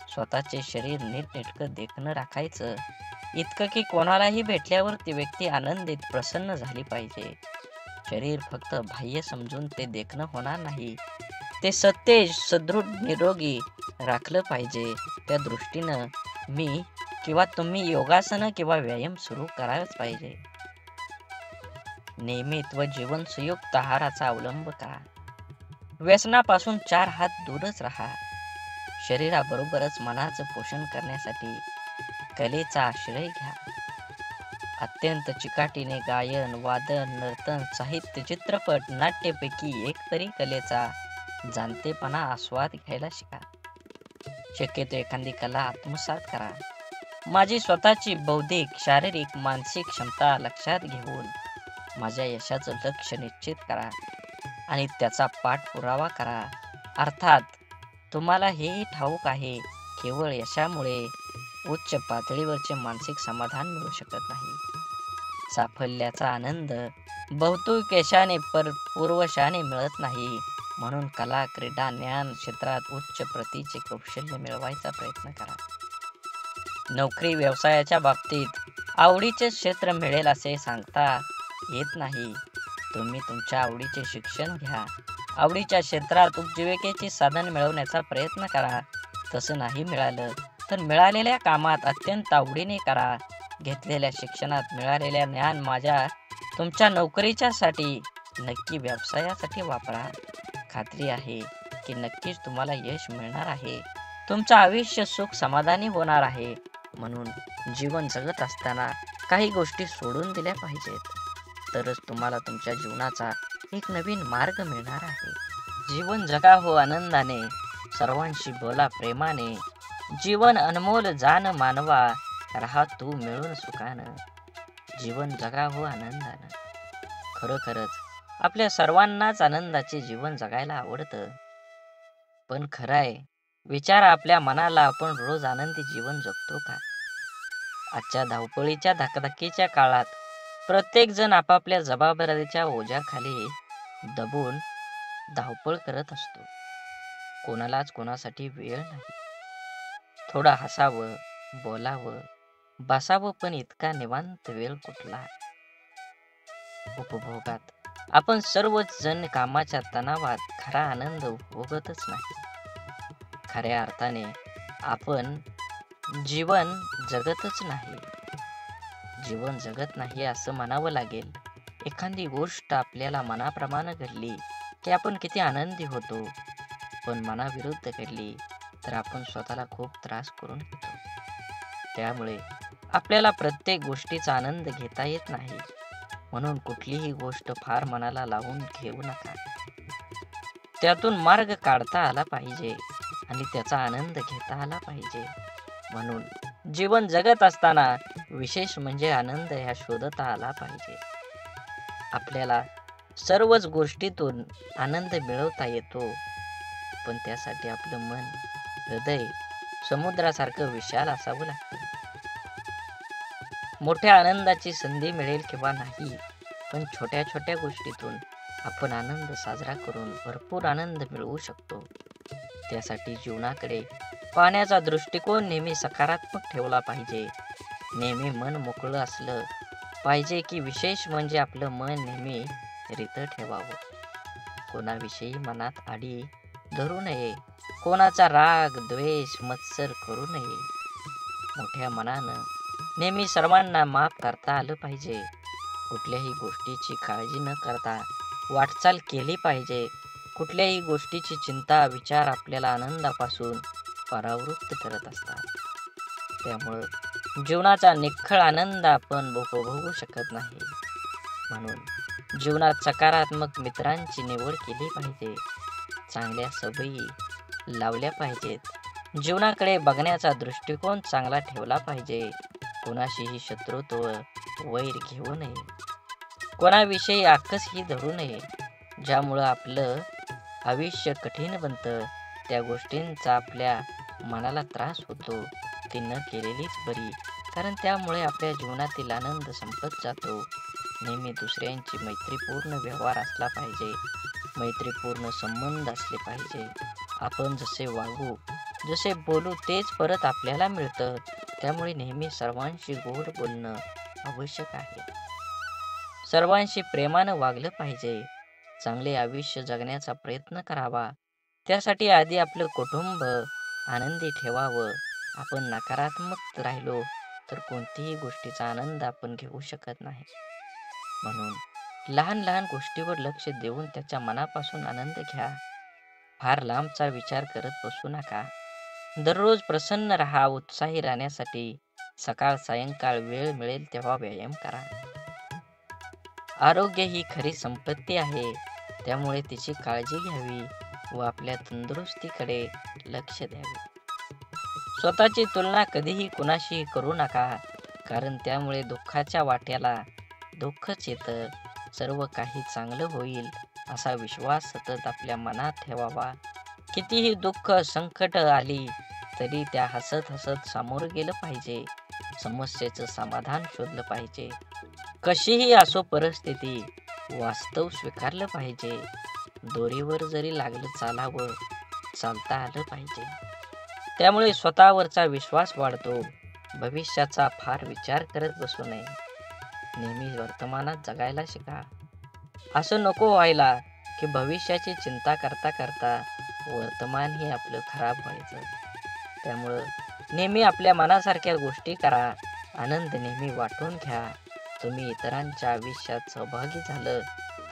स्वतःचे शरीर नीटनेटकं देखणं राखायचं, इतकं की कोणालाही भेटल्यावर ती व्यक्ती आनंदित प्रसन्न झाली पाहिजे. शरीर फक्त बाह्य समजून ते देखणं होणार नाही, ते सतेज सदृढ निरोगी राखलं पाहिजे. त्या दृष्टीनं मी किंवा तुम्ही योगासनं किंवा व्यायाम सुरू करायलाच पाहिजे. नियमित व जीवनसयुक्त आहाराचा अवलंब करा. व्यसनापासून 4 हात दूरच राहा. शरीराबरोबरच मनाचं पोषण करण्यासाठी कलेचा आश्रय घ्या. अत्यंत चिकाटीने गायन, वादन, नर्तन, साहित्य, चित्रपट, नाट्यपैकी एक तरी कलेचा जाणतेपणा आस्वाद घ्यायला शिका. शक्यतो एखादी कला आत्मसात करा. माझी स्वतःची बौद्धिक, शारीरिक, मानसिक क्षमता लक्षात घेऊन माझ्या यशाचं लक्ष निश्चित करा आणि त्याचा पाठपुरावा करा. अर्थात तुम्हाला हेही ठाऊक आहे, केवळ यशामुळे उच्च पातळीवरचे मानसिक समाधान मिळू शकत नाही. साफल्याचा आनंद बहुतेक यशाने पूर्वशाने मिळत नाही. म्हणून कला, क्रीडा, ज्ञान क्षेत्रात उच्च प्रतीचे कौशल्य मिळवायचा प्रयत्न करा. नोकरी, व्यवसायाच्या बाबतीत आवडीचे क्षेत्र मिळेल असे सांगता येत नाही. तुम्ही तुमच्या आवडीचे शिक्षण घ्या. आवडीच्या क्षेत्रात उपजीविकेचे साधन मिळवण्याचा प्रयत्न करा. तसं नाही मिळालं तर मिळालेल्या कामात अत्यंत आवडीने करा. घेतलेल्या शिक्षणात मिळालेल्या ज्ञान तुमच्या नोकरीच्यासाठी नक्की व्यवसायासाठी वापरा. खात्री आहे की नक्कीच तुम्हाला यश मिळणार आहे. तुमचं आयुष्य सुख समाधानी होणार आहे. म्हणून जीवन जगत असताना काही गोष्टी सोडून दिल्या पाहिजेत. तरच तुम्हाला तुमच्या जीवनाचा एक नवीन मार्ग मिळणार आहे. जीवन जगा हो आनंदाने, सर्वांशी बोला प्रेमाने. जीवन अनमोल जाण मानवा, राहा तू मिळून सुखानं. जीवन जगा हो आनंदानं. खरोखरच आपल्या सर्वांनाच आनंदाचे जीवन जगायला आवडतं. पण खरं आहे, विचार आपल्या मनाला, आपण रोज आनंदी जीवन जगतो का? आजच्या धावपळीच्या धकाधकीच्या काळात प्रत्येक जण आपापल्या जबाबदारीच्या ओझ्याखाली दबून धावपळ करत असतो. कोणालाच कोणासाठी वेळ नाही. थोडं हसावं, बोलावं, बसावं, पण इतका निवांत वेळ कुठला? उपभोगात आपण सर्वच जण कामाच्या तणावात खरा आनंद उपभोगतच नाही. खऱ्या अर्थाने आपण जीवन जगतच नाही. जीवन जगत नाही असं म्हणावं लागेल. एखादी गोष्ट आपल्याला मनाप्रमाणे घडली की आपण किती आनंदी होतो, पण मनाविरुद्ध घडली तर आपण स्वतःला खूप त्रास करून घेतो. त्यामुळे आपल्याला प्रत्येक गोष्टीचा आनंद घेता येत नाही. म्हणून कुठलीही गोष्ट फार मनाला लावून घेऊ नका. त्यातून मार्ग काढता आला पाहिजे आणि त्याचा आनंद घेता आला पाहिजे. म्हणून जीवन जगत असताना विशेष म्हणजे आनंद ह्या शोधता आला पाहिजे. आपल्याला सर्वच गोष्टीतून आनंद मिळवता येतो, पण त्यासाठी आपलं मन, हृदय समुद्रासारखं विशाल असावं लागतं. मोठ्या आनंदाची संधी मिळेल किंवा नाही, पण छोट्या छोट्या गोष्टीतून आपण आनंद साजरा करून भरपूर आनंद मिळवू शकतो. त्यासाठी जीवनाकडे पाहण्याचा दृष्टिकोन नेहमी सकारात्मक ठेवला पाहिजे. नेहमी मन मोकळं असलं पाहिजे की विशेष म्हणजे आपलं मन नेहमी रितं ठेवावं. कोणाविषयी मनात आडी धरू नये. कोणाचा राग, द्वेष, मत्सर करू नये. मोठ्या मनानं नेहमी सर्वांना माफ करता आलं पाहिजे. कुठल्याही गोष्टीची काळजी न करता वाटचाल केली पाहिजे. कुठल्याही गोष्टीची चिंता, विचार आपल्याला आनंदापासून परावृत्त करत असतात. त्यामुळं जीवनाचा निखळ आनंद आपण उपभोगू शकत नाही. म्हणून जीवनात सकारात्मक मित्रांची निवड केली पाहिजे. चांगल्या सवयी लावल्या पाहिजेत. जीवनाकडे बघण्याचा दृष्टिकोन चांगला ठेवला पाहिजे. कोणाशीही शत्रुत्व, वैर घेऊ नये. कोणाविषयी आकसही धरू नये. ज्यामुळं आपलं आयुष्य कठीण बनतं, त्या गोष्टींचा आपल्या मनाला त्रास होतो, ती न केलेलीच बरी. कारण त्यामुळे आपल्या जीवनातील आनंद संपत जातो. नेहमी दुसऱ्यांची मैत्रीपूर्ण व्यवहार असला पाहिजे. मैत्रीपूर्ण संबंध असले पाहिजे. आपण जसे वागू, जसे बोलू तेच परत आपल्याला मिळतं. त्यामुळे नेहमी सर्वांशी गोड बोलणं आवश्यक आहे. सर्वांशी प्रेमानं वागलं पाहिजे. चांगले आयुष्य जगण्याचा प्रयत्न करावा. त्यासाठी आधी आपलं कुटुंब आनंदी ठेवावं. आपण नकारात्मक राहिलो तर कोणतीही गोष्टीचा आनंद आपण घेऊ शकत नाही. म्हणून लहान लहान गोष्टीवर लक्ष देऊन त्याच्या मनापासून आनंद घ्या. फार लांबचा विचार करत बसू नका. दररोज प्रसन्न राहा. उत्साही राहण्यासाठी सकाळ सायंकाळ वेळ मिळेल तेव्हा व्यायाम करा. आरोग्य ही खरी संपत्ती आहे, त्यामुळे तिची काळजी घ्यावी व आपल्या तंदुरुस्तीकडे लक्ष द्यावे. स्वतःची तुलना कधीही कुणाशी करू नका, कारण त्यामुळे दुःखाच्या वाट्याला दुःखच येतं. सर्व काही चांगलं होईल असा विश्वास सतत आपल्या मनात ठेवावा. कितीही दुःख संकट आली तरी त्या हसत हसत सामोरं गेलं पाहिजे. समस्येचं समाधान शोधलं पाहिजे. कशीही असो परिस्थिती, वास्तव स्वीकारलं पाहिजे. दोरीवर जरी लागलं चालावं, चालता आलं पाहिजे. त्यामुळे स्वतःवरचा विश्वास वाढतो. भविष्याचा फार विचार करत बसू नये. नेहमी वर्तमानात जगायला शिका. असं नको व्हायला की भविष्याची चिंता करता करता वर्तमान हे आपलं खराब व्हायचं. त्यामुळं नेहमी आपल्या मनासारख्या गोष्टी करा. आनंद नेहमी वाटून घ्या. तुम्ही इतरांच्या आयुष्यात सहभागी झालं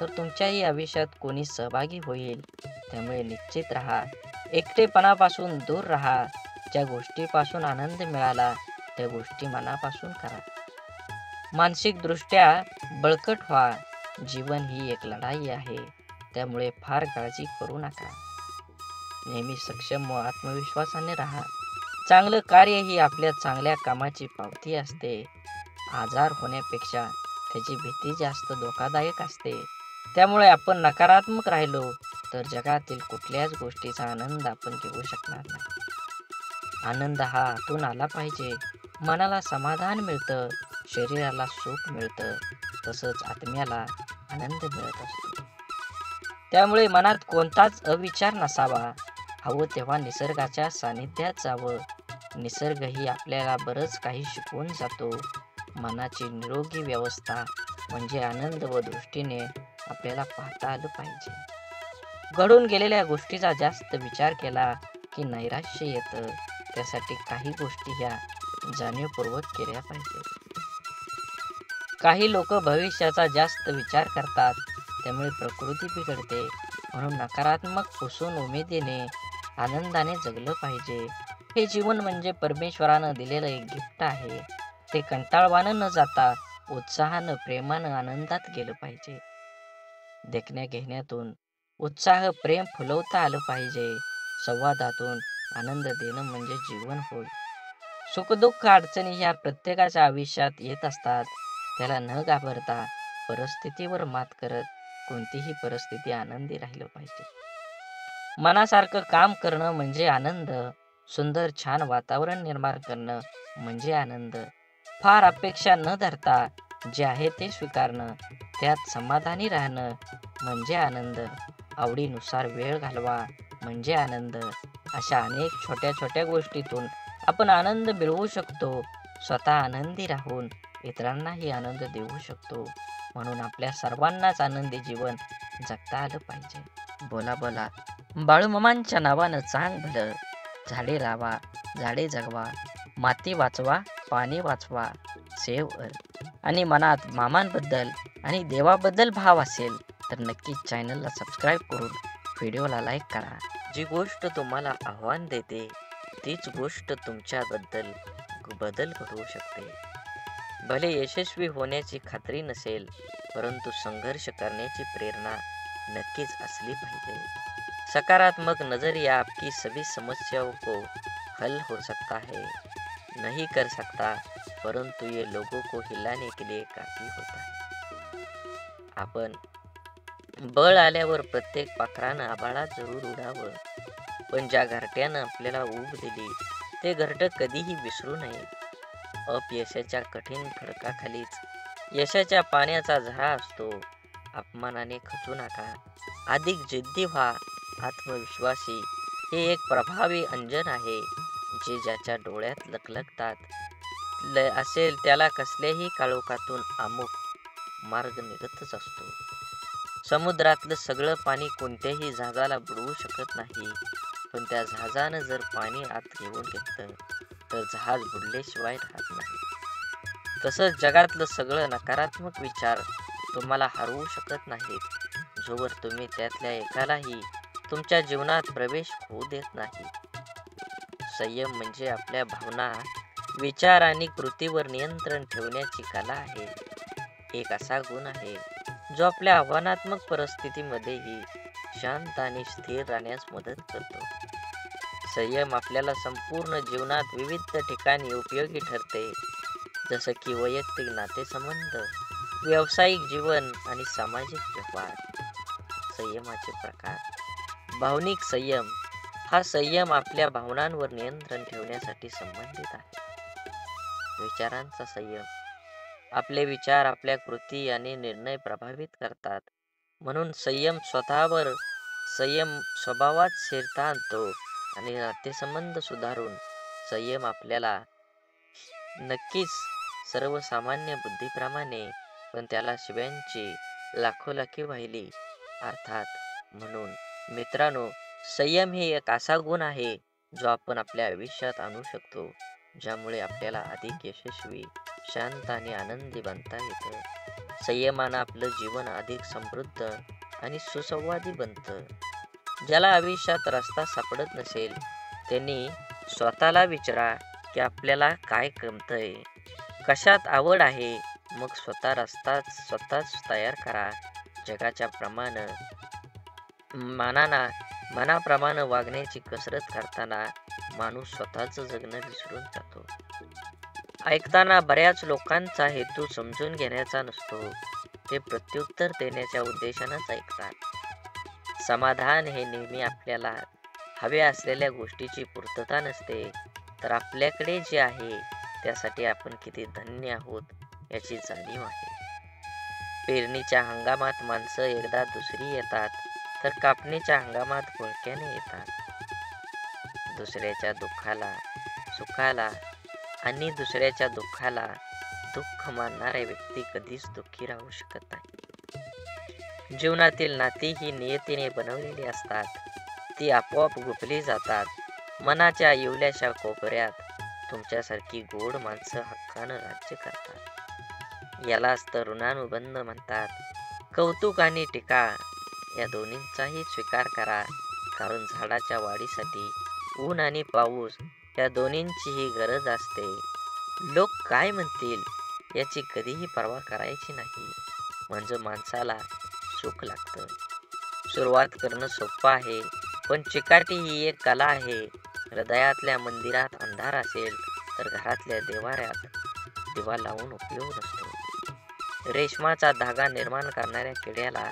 तर तुमच्याही आयुष्यात कोणी सहभागी होईल. त्यामुळे निश्चित राहा. एकटेपणापासून दूर राहा. ज्या गोष्टीपासून आनंद मिळाला त्या गोष्टी मनापासून करा. मानसिकदृष्ट्या बळकट व्हा. जीवन ही एक लढाई आहे, त्यामुळे फार काळजी करू नका. नेहमी सक्षम व आत्मविश्वासाने राहा. चांगलं कार्य ही आपल्या चांगल्या कामाची पावती असते. आजार होण्यापेक्षा त्याची भीती जास्त धोकादायक असते. त्यामुळे आपण नकारात्मक राहिलो तर जगातील कुठल्याच गोष्टीचा आनंद आपण घेऊ शकणार नाही. आनंद हा आतून आला पाहिजे. मनाला समाधान मिळतं, शरीराला सुख मिळतं, तसंच आत्म्याला आनंद मिळत असतो. त्यामुळे मनात कोणताच अविचार नसावा. हवं तेव्हा निसर्गाच्या सानिध्यात जावं. निसर्गही आपल्याला बरंच काही शिकवून जातो. मनाची निरोगी व्यवस्था म्हणजे आनंद व दृष्टीने आपल्याला पाहता आलं पाहिजे. घडून गेलेल्या गोष्टीचा जास्त विचार केला की नैराश्य येतं. त्यासाठी काही गोष्टी ह्या जाणीवपूर्वक केल्या पाहिजेत. काही लोक भविष्याचा जास्त विचार करतात, त्यामुळे प्रकृती बिघडते. म्हणून नकारात्मक पुसून उमेदीने आनंदाने जगलं पाहिजे. हे जीवन म्हणजे परमेश्वरानं दिलेलं एक गिफ्ट आहे. ते कंटाळवानं न जाता उत्साहानं, प्रेमानं, आनंदात गेलं पाहिजे. देखण्या घेण्यातून उत्साह, प्रेम फुलवता आलं पाहिजे. संवादातून आनंद देणं म्हणजे जीवन होय. सुखदुःख अडचणी ह्या प्रत्येकाच्या आयुष्यात येत असतात. त्याला न घाबरता परिस्थितीवर मात करत कोणतीही परिस्थिती आनंदी राहिलं पाहिजे. मनासारखं काम करणं म्हणजे आनंद. सुंदर छान वातावरण निर्माण करणं म्हणजे आनंद. फार अपेक्षा न धरता जे आहे ते स्वीकारणं, त्यात समाधानी राहणं म्हणजे आनंद. आवडीनुसार वेळ घालवा म्हणजे आनंद. अशा अनेक छोट्या छोट्या गोष्टीतून आपण आनंद मिळवू शकतो. स्वतः आनंदी राहून इतरांनाही आनंद देऊ शकतो. म्हणून आपल्या सर्वांनाच आनंदी जीवन जगता आलं पाहिजे. बोला बोला बाळूमामांच्या नावानं चांग भलं. झाडे लावा, झाडे जगवा, माती वाचवा, पाणी वाचवा, सेव अर्थ. आणि मनात मामांबद्दल आणि देवाबद्दल भाव असेल तर नक्कीच चॅनलला सबस्क्राईब करून व्हिडिओला लाईक करा. जी गोष्ट तुम्हाला आव्हान देते तीच गोष्ट तुमच्याबद्दल बदल घडवू शकते. भले यशस्वी होण्याची खात्री नसेल, परंतु संघर्ष करण्याची प्रेरणा नक्कीच असली पाहिजे. सकारात्मक नजरिया आपकी सभी समस्याओं को हल हो सकता है, नहीं कर सकता, परंतु ये लोगों को हिलाने के लिए काफी होता है. आपण बळ आल्यावर प्रत्येक पाखरानं आभाळात जरूर उडावं, पण ज्या घरट्यानं आपल्याला ऊब दिली ते घरटं कधीही विसरू नये. अपयशाच्या कठीण खडकाखालीच यशाच्या पाण्याचा झरा असतो. अपमानाने खचू नका, अधिक जिद्दी व्हा. आत्मविश्वासी हे एक प्रभावी अंजन आहे, जे ज्याच्या डोळ्यात लखलखतात असेल त्याला कसल्याही काळोखातून अमुक मार्ग निघतच असतो. समुद्रातलं सगळं पाणी कोणत्याही जहाजाला बुडवू शकत नाही, पण त्या जहाजानं जर पाणी आत घेऊन घेतलं तर जहाज बुडल्याशिवाय राहत नाही. तसंच जगातलं सगळं नकारात्मक विचार तुम्हाला हरवू शकत नाहीत, जोवर तुम्ही त्यातल्या एकालाही तुमच्या जीवनात प्रवेश होऊ देत नाही. संयम म्हणजे आपल्या भावना विचार आणि कृतीवर नियंत्रण ठेवण्याची कला आहे. एक असा गुण आहे जो आपल्या आव्हानात्मक परिस्थितीमध्येही शांत आणि स्थिर राहण्यास मदत करतो. संयम आपल्याला संपूर्ण जीवनात विविध ठिकाणी उपयोगी ठरते, जसं की वैयक्तिक नातेसंबंध, व्यावसायिक जीवन आणि सामाजिक व्यवहार. संयमाचे प्रकार. भावनिक संयम. हा संयम आपल्या भावनांवर नियंत्रण ठेवण्यासाठी संबंधित आहे. विचारांचा संयम. आपले विचार आपल्या कृती आणि निर्णय प्रभावित करतात, म्हणून संयम स्वभावात स्थिरता आणतो आणि नातेसंबंध सुधारून संयम आपल्याला नक्कीच सर्वसामान्य बुद्धीप्रमाणे, पण त्याला शिव्यांची लाखोलाखी वाहिली अर्थात. म्हणून मित्रांनो, संयम हे एक असा गुण आहे जो आपण आपल्या आयुष्यात आणू शकतो, ज्यामुळे आपल्याला अधिक यशस्वी, शांत आणि आनंदी बनता येतं. संयमानं आपलं जीवन अधिक समृद्ध आणि सुसंवादी बनतं. ज्याला आयुष्यात रस्ता सापडत नसेल त्यांनी स्वतःला विचारा की आपल्याला काय जमतंय, कशात आवड आहे, मग स्वतःच तयार करा. जगाच्या मनाप्रमाणे वागण्याची कसरत करताना माणूस स्वतःचं जगणं विसरून जातो. ऐकताना बऱ्याच लोकांचा हेतू समजून घेण्याचा नसतो, ते प्रत्युत्तर देण्याच्या उद्देशानंच ऐकतात. समाधान हे नेहमी आपल्याला हव्या असलेल्या गोष्टीची पूर्तता नसते, तर आपल्याकडे जे आहे त्यासाठी आपण किती धन्य आहोत याची जाणीव आहे. पेरणीच्या हंगामात माणसं एकदा दुसरी येतात, तर कापणीच्या हंगामात घोळक्याने येतात. दुसऱ्याच्या दुःखाला दुःख मानणारा व्यक्ती कधीच दुःखी राहू शकत नाही. जीवनातील नाती ही नियतीने बनवलेली असतात, ती आपोआप गुंफली जातात. मनाच्या येवल्याशा कोपऱ्यात तुमच्यासारखी गोड माणसं हक्कानं राज्य करतात. यालाच तर ऋणानुबंध म्हणतात. कौतुक आणि टीका या दोन्हींचाही स्वीकार करा, कारण झाडाच्या वाढीसाठी ऊन आणि पाऊस या दोन्हींचीही गरज असते. लोक काय म्हणतील याची कधीही पर्वा करायची नाही, म्हणजे माणसाला सुख लागतं. सुरुवात करणं सोपं आहे, पण चिकाटी ही एक कला आहे. हृदयातल्या मंदिरात अंधार असेल तर घरातल्या देवाऱ्यात दिवा लावून उपयोग नसतो. रेशमाचा धागा निर्माण करणाऱ्या किड्याला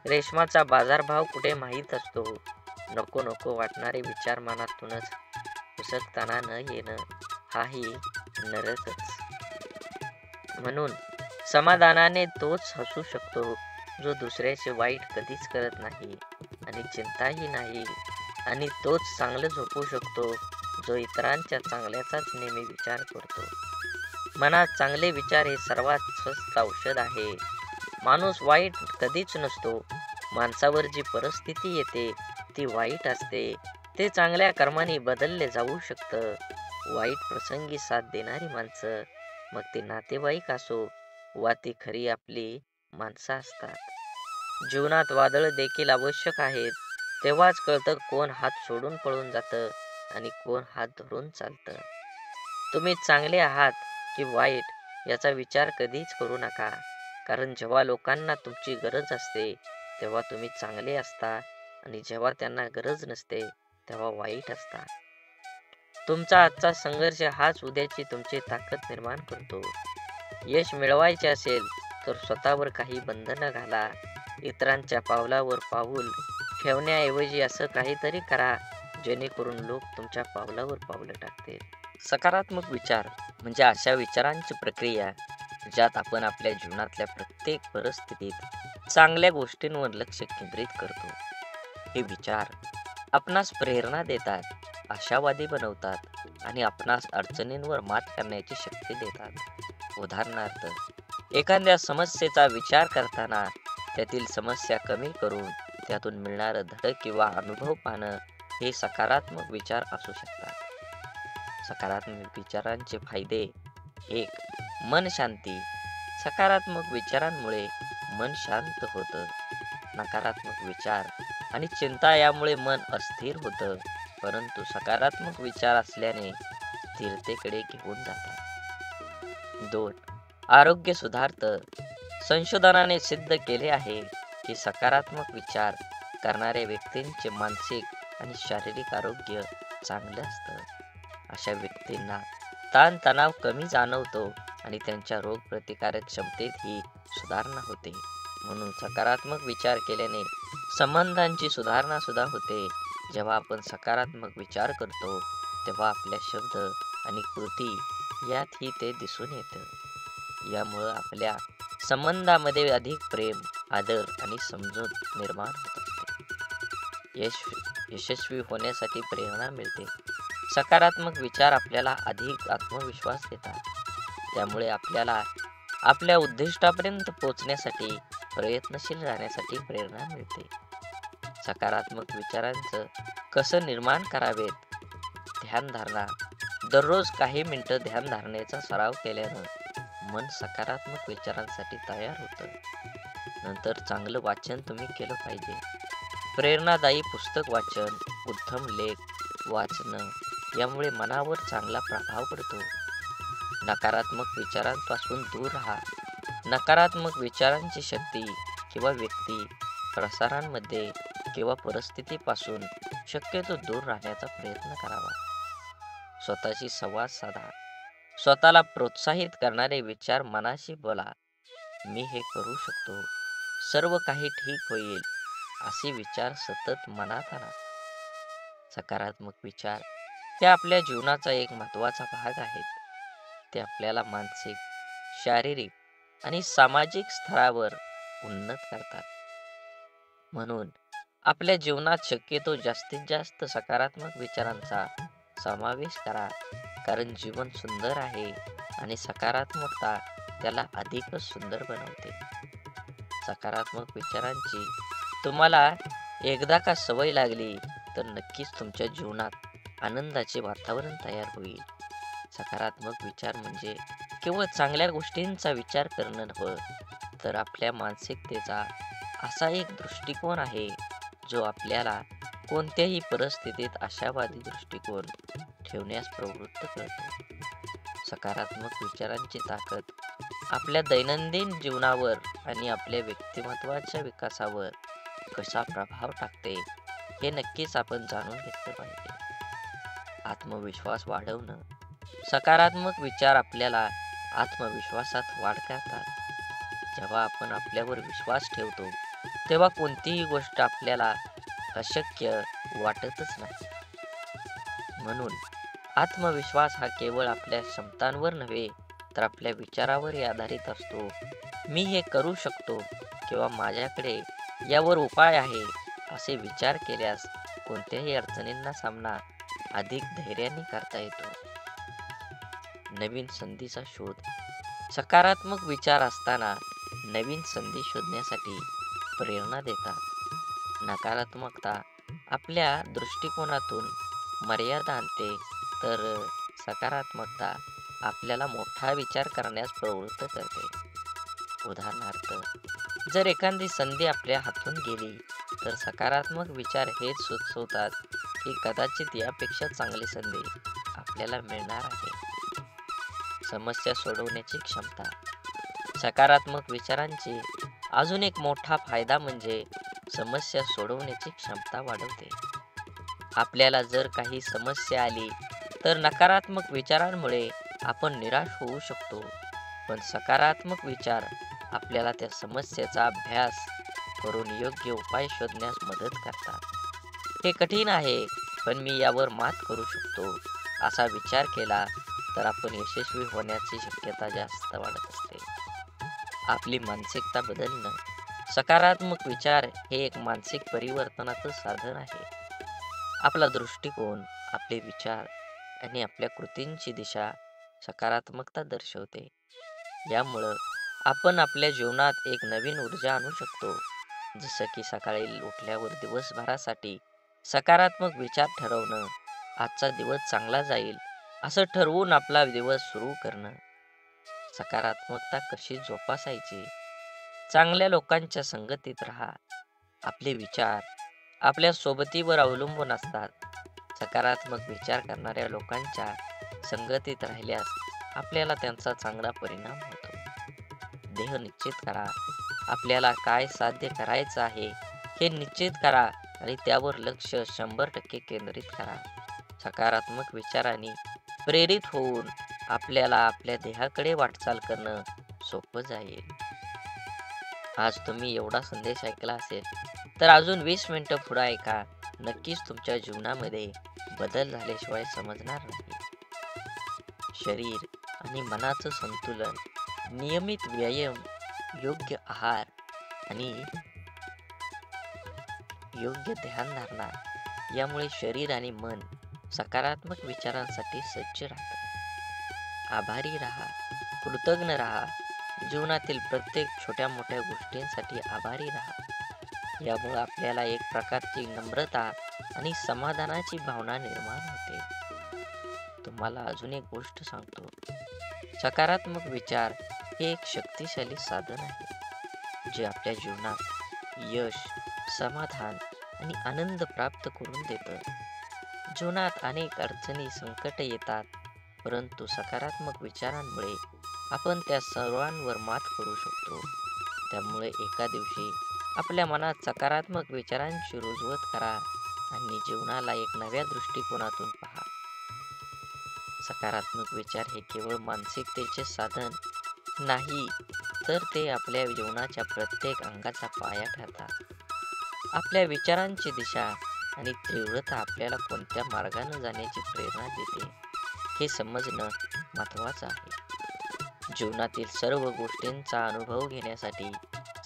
रेशमाचा बाजारभाव कुठे माहीत असतो. नको नको वाटणारे विचार मनातूनच पुसकताना न येणं हाही नरकच. म्हणून समाधानाने तोच हसू शकतो जो दुसऱ्याचे वाईट कधीच करत नाही आणि चिंताही नाही, आणि तोच चांगलं झोपू शकतो जो इतरांच्या चांगल्याचाच नेहमी विचार करतो. मनात चांगले विचार हे सर्वात स्वस्त औषध आहे. माणूस वाईट कधीच नसतो. माणसावर जी परिस्थिती येते ती वाईट असते, ते चांगल्या कर्माने बदलले जाऊ शकतं. वाईट प्रसंगी साथ देणारी माणसं, मग ते नातेवाईक असो वा ती खरी आपली माणसं असतात. जीवनात वादळ देखील आवश्यक आहेत. तेव्हाच कळतं कोण हात सोडून पळून जातं आणि कोण हात धरून चालतं. तुम्ही चांगले आहात की वाईट याचा विचार कधीच करू नका, कारण जेव्हा लोकांना तुमची गरज असते तेव्हा तुम्ही चांगले असता, आणि जेव्हा त्यांना गरज नसते तेव्हा वाईट असता. तुमचा आजचा संघर्ष हाच उद्याची तुमची ताकद निर्माण करतो. यश मिळवायचे असेल तर स्वतःवर काही बंधनं घाला. इतरांच्या पावलावर पाऊल ठेवण्याऐवजी असं काहीतरी करा जेणेकरून लोक तुमच्या पावलावर पावलं टाकतील. सकारात्मक विचार म्हणजे अशा विचारांची प्रक्रिया ज्यात आपण आपल्या जीवनातल्या प्रत्येक परिस्थितीत चांगल्या गोष्टींवर लक्ष केंद्रित करतो. हे विचार आपणास प्रेरणा देतात, आशावादी बनवतात आणि आपणास अडचणींवर मात करण्याची शक्ती देतात. उदाहरणार्थ, एखाद्या समस्येचा विचार करताना त्यातील समस्या कमी करून त्यातून मिळणारं धडे किंवा अनुभव पाहणं हे सकारात्मक विचार असू शकतात. सकारात्मक विचारांचे फायदे. 1. मन शांती. सकारात्मक विचारांमुळे मन शांत होतं. नकारात्मक विचार आणि चिंता यामुळे मन अस्थिर होतं, परंतु सकारात्मक विचार असल्याने स्थिरतेकडे घेऊन जातात. 2. आरोग्य सुधारतं. संशोधनाने सिद्ध केले आहे की सकारात्मक विचार करणाऱ्या व्यक्तींचे मानसिक आणि शारीरिक आरोग्य चांगलं असतं. अशा व्यक्तींना ताणतणाव कमी जाणवतो आणि त्यांच्या रोगप्रतिकारक क्षमतेतही सुधारणा होते. म्हणून सकारात्मक विचार केल्याने संबंधांची सुधारणा सुद्धा होते. जेव्हा आपण सकारात्मक विचार करतो तेव्हा आपल्या शब्द आणि कृती यातही ते दिसून येतं. यामुळं आपल्या संबंधामध्ये अधिक प्रेम, आदर आणि समजूत निर्माण होत असते. यशस्वी होण्यासाठी प्रेरणा मिळते. सकारात्मक विचार आपल्याला अधिक आत्मविश्वास देतात. त्यामुळे आपल्याला आपल्या उद्दिष्टापर्यंत पोहोचण्यासाठी प्रयत्नशील राहण्यासाठी प्रेरणा मिळते. सकारात्मक विचारांचं कसं निर्माण करावेत? ध्यानधारणा. दररोज काही मिनिटं ध्यानधारणेचा सराव केल्यानं मन सकारात्मक विचारांसाठी तयार होतं. नंतर चांगलं वाचन तुम्ही केलं पाहिजे. प्रेरणादायी पुस्तक वाचन, उत्तम लेख वाचणं यामुळे मनावर चांगला प्रभाव पडतो. नकारात्मक विचारांपासून दूर राहा. नकारात्मक विचारांची शक्ती किंवा व्यक्ती, प्रसारांमध्ये किंवा परिस्थितीपासून शक्यतो दूर राहण्याचा प्रयत्न करावा. स्वतःशी संवाद साधा. स्वतःला प्रोत्साहित करणारे विचार मनाशी बोला. मी हे करू शकतो, सर्व काही ठीक होईल, असे विचार सतत मनात आणा. सकारात्मक विचार हे आपल्या जीवनाचा एक महत्त्वाचा भाग आहेत. ते आपल्याला मानसिक, शारीरिक आणि सामाजिक स्तरावर उन्नत करतात. म्हणून आपल्या जीवनात शक्यतो जास्तीत जास्त सकारात्मक विचारांचा समावेश करा. कारण जीवन सुंदर आहे आणि सकारात्मकता त्याला अधिकच सुंदर बनवते. सकारात्मक विचारांची तुम्हाला एकदा का सवय लागली तर नक्कीच तुमच्या जीवनात आनंदाचे वातावरण तयार होईल. सकारात्मक विचार म्हणजे केवळ चांगल्या गोष्टींचा विचार करणं नव्हे, तर आपल्या मानसिकतेचा असा एक दृष्टिकोन आहे जो आपल्याला कोणत्याही परिस्थितीत आशावादी दृष्टिकोन ठेवण्यास प्रवृत्त करतो. सकारात्मक विचारांची ताकद आपल्या दैनंदिन जीवनावर आणि आपल्या व्यक्तिमत्वाच्या विकासावर कसा प्रभाव टाकते हे नक्कीच आपण जाणून घेतलं पाहिजे. आत्मविश्वास वाढवणं. सकारात्मक विचार आपल्याला आत्मविश्वासात वाढ करतात. जेव्हा आपण आपल्यावर विश्वास ठेवतो तेव्हा कोणतीही गोष्ट आपल्याला अशक्य वाटतच नाही. म्हणून आत्मविश्वास हा केवळ आपल्या क्षमतांवर नव्हे तर आपल्या विचारावर आधारित असतो. मी हे करू शकतो किंवा माझ्याकडे यावर उपाय आहे असे विचार केल्यास कोणत्याही अडचणींना सामना अधिक धैर्याने करता येतो. नवीन संधीचा शोध. सकारात्मक विचार असताना नवीन संधी शोधण्यासाठी प्रेरणा देतात. नकारात्मकता आपल्या दृष्टिकोनातून मर्यादा आणते, तर सकारात्मकता आपल्याला मोठा विचार करण्यास प्रवृत्त करते. उदाहरणार्थ, जर एखादी संधी आपल्या हातून गेली तर सकारात्मक विचार हेच सुचवतात की कदाचित यापेक्षा चांगली संधी आपल्याला मिळणार आहे. समस्या सोडवण्याची क्षमता. सकारात्मक विचारांची अजून एक मोठा फायदा म्हणजे समस्या सोडवण्याची क्षमता वाढवते. आपल्याला जर काही समस्या आली तर नकारात्मक विचारांमुळे आपण निराश होऊ शकतो, पण सकारात्मक विचार आपल्याला त्या समस्येचा अभ्यास करून योग्य उपाय शोधण्यास मदत करतात. हे कठीण आहे, पण मी यावर मात करू शकतो असा विचार केला तर आपण यशस्वी होण्याची शक्यता जास्त वाढत असते. आपली मानसिकता बदलणं. सकारात्मक विचार हे एक मानसिक परिवर्तनाचं साधन आहे. आपला दृष्टिकोन, आपले विचार आणि आपल्या कृतींची दिशा सकारात्मकता दर्शवते. यामुळं आपण आपल्या जीवनात एक नवीन ऊर्जा आणू शकतो. जसं की सकाळी उठल्यावर दिवसभरासाठी सकारात्मक विचार ठरवणं, आजचा दिवस चांगला जाईल असं ठरवून आपला दिवस सुरू करणं. सकारात्मकता कशी जोपासायची? चांगल्या लोकांच्या संगतीत राहा. आपले विचार आपल्या सोबतीवर अवलंबून असतात. सकारात्मक विचार करणाऱ्या लोकांच्या संगतीत राहिल्यास आपल्याला त्यांचा चांगला परिणाम होतो. ध्येय निश्चित करा. आपल्याला काय साध्य करायचं आहे हे निश्चित करा आणि त्यावर लक्ष 100% केंद्रित करा. सकारात्मक विचारांनी प्रेरित होऊन आपल्याला आपल्या ध्येयाकडे वाटचाल करणं सोपं जाईल. आज तुम्ही एवढा संदेश ऐकला असेल तर अजून 20 मिनिटं पुढे ऐका. नक्कीच तुमच्या जीवनामध्ये बदल झाल्याशिवाय समजणार नाही. शरीर आणि मनाचं संतुलन, नियमित व्यायाम, योग्य आहार आणि योग्य ध्यानधारणा यामुळे शरीर आणि मन सकारात्मक विचारांसाठी सज्ज राहतं. आभारी राहा, कृतज्ञ राहा. जीवनातील प्रत्येक छोट्या मोठ्या गोष्टींसाठी आभारी राहा. यामुळे आपल्याला एक प्रकारची नम्रता आणि समाधानाची भावना निर्माण होते. तुम्हाला अजून एक गोष्ट सांगतो. सकारात्मक विचार हे एक शक्तिशाली साधन आहे जे आपल्या जीवनात यश, समाधान आणि आनंद प्राप्त करून देतं. जीवनात अनेक अडचणी, संकट येतात, परंतु सकारात्मक विचारांमुळे आपण त्या सर्वांवर मात करू शकतो. त्यामुळे एका दिवशी आपल्या मनात सकारात्मक विचारांची रुजवत करा आणि जीवनाला एक नव्या दृष्टिकोनातून पहा. सकारात्मक विचार हे केवळ मानसिकतेचे साधन नाही, तर ते आपल्या जीवनाच्या प्रत्येक अंगाचा पाया ठरतात. आपल्या विचारांची दिशा आणि तीव्रता आपल्याला कोणत्या मार्गाने जाण्याची प्रेरणा देते हे समजणं महत्त्वाचं आहे. जीवनातील सर्व गोष्टींचा अनुभव घेण्यासाठी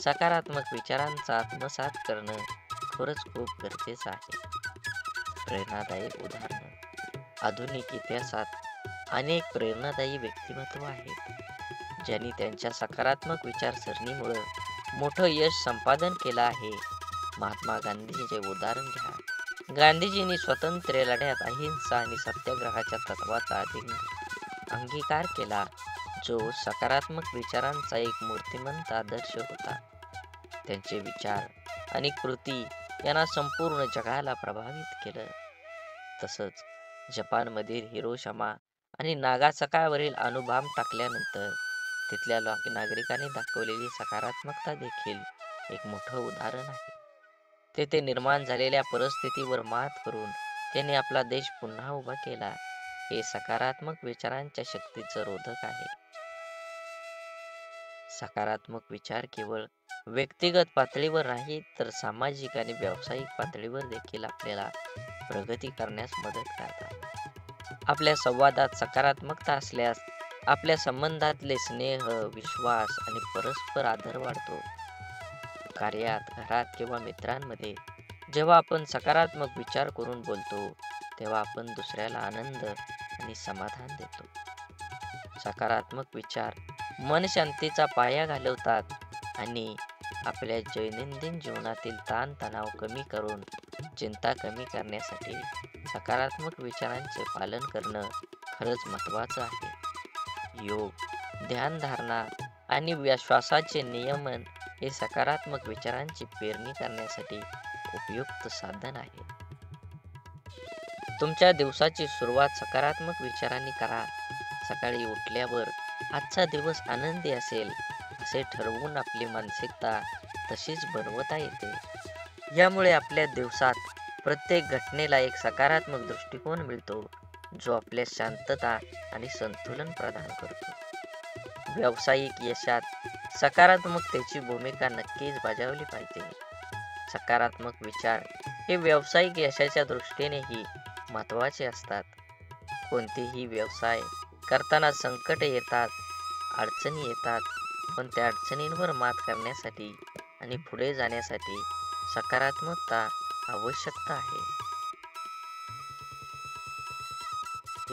सकारात्मक विचारांचा आत्मसात करणं खरंच खूप गरजेचं आहे. प्रेरणादायक उदाहरणं. आधुनिक इतिहासात अनेक प्रेरणादायी व्यक्तिमत्व आहेत ज्यांनी त्यांच्या सकारात्मक विचारसरणीमुळे मोठं यश संपादन केलं आहे. महात्मा गांधींचे उदाहरण घ्या. गांधीजींनी स्वातंत्र्य लढ्यात अहिंसा आणि सत्याग्रहाच्या तत्वाचा अंगीकार केला, जो सकारात्मक विचारांचा एक मूर्तिमंत आदर्श होता. त्यांचे विचार आणि कृती यांना संपूर्ण जगाला प्रभावित केलं. तसंच जपानमधील हिरोशिमा आणि नागासाकीवरील अणुबॉम्ब टाकल्यानंतर तिथल्या नागरिकांनी दाखवलेली सकारात्मकता देखील एक मोठं उदाहरण आहे. तेथे निर्माण झालेल्या परिस्थितीवर मात करून त्यांनी आपला देश पुन्हा उभा केला. हे सकारात्मक विचारांच्या शक्तीचं रोधक आहे. सकारात्मक विचार केवळ व्यक्तिगत पातळीवर नाही, तर सामाजिक आणि व्यावसायिक पातळीवर देखील आपल्याला प्रगती करण्यास मदत करतात. आपल्या संवादात सकारात्मकता असल्यास आपल्या संबंधातले स्नेह, विश्वास आणि परस्पर आदर वाढतो. कार्यात, घरात किंवा मित्रांमध्ये जेव्हा आपण सकारात्मक विचार करून बोलतो, तेव्हा आपण दुसऱ्याला आनंद आणि समाधान देतो. सकारात्मक विचार मन शांतीचा पाया घालवतात आणि आपल्या दैनंदिन जीवनातील ताणतणाव कमी करून चिंता कमी करण्यासाठी सकारात्मक विचारांचे पालन करणं खरंच महत्त्वाचं आहे. योग, ध्यानधारणा आणि श्वासाचे नियमन हे सकारात्मक विचारांची पेरणी करण्यासाठी उपयुक्त साधन आहे. तुमच्या दिवसाची सुरुवात सकारात्मक विचारांनी करा. सकाळी उठल्यावर आजचा दिवस आनंदी असेल असे ठरवून आपली मानसिकता तशीच बनवता येते. यामुळे आपल्या दिवसात प्रत्येक घटनेला एक सकारात्मक दृष्टिकोन मिळतो, जो आपल्या शांतता आणि संतुलन प्रदान करतो. व्यावसायिक यशात सकारात्मकतेची भूमिका नक्कीच बजावली पाहिजे. सकारात्मक विचार हे व्यावसायिक यशाच्या दृष्टीनेही महत्त्वाचे असतात. कोणतेही व्यवसाय करताना संकट येतात, अडचणी येतात, पण त्या अडचणींवर मात करण्यासाठी आणि पुढे जाण्यासाठी सकारात्मकता आवश्यकता आहे.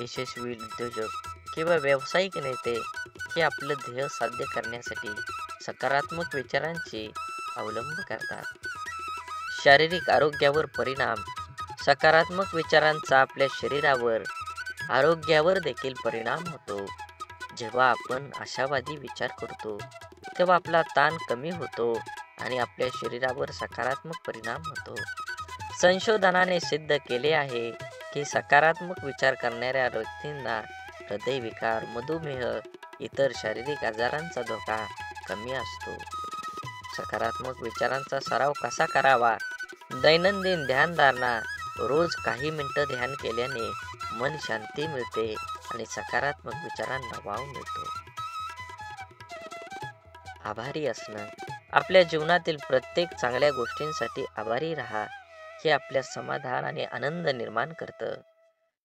यशस्वी उद्योजक किंवा व्यावसायिक नेते हे आपलं ध्येय साध्य करण्यासाठी सकारात्मक विचारांचे अवलंब करतात. शारीरिक आरोग्यावर परिणाम. सकारात्मक विचारांचा आपल्या शरीरावर, आरोग्यावर देखील परिणाम होतो. जेव्हा आपण आशावादी विचार करतो, तेव्हा आपला ताण कमी होतो आणि आपल्या शरीरावर सकारात्मक परिणाम होतो. संशोधनाने सिद्ध केले आहे की सकारात्मक विचार करणाऱ्या व्यक्तींना हृदयविकार, मधुमेह, इतर शारीरिक आजारांचा धोका कमी असतो. सकारात्मक विचारांचा सराव कसा करावा? दैनंदिन ध्यानधारणा. रोज काही मिनिटं ध्यान केल्याने मन शांती मिळते आणि सकारात्मक विचारांना वाव मिळतो. आभारी असणं. आपल्या जीवनातील प्रत्येक चांगल्या गोष्टींसाठी आभारी राहा. हे आपल्या समाधान आणि आनंद निर्माण करतं.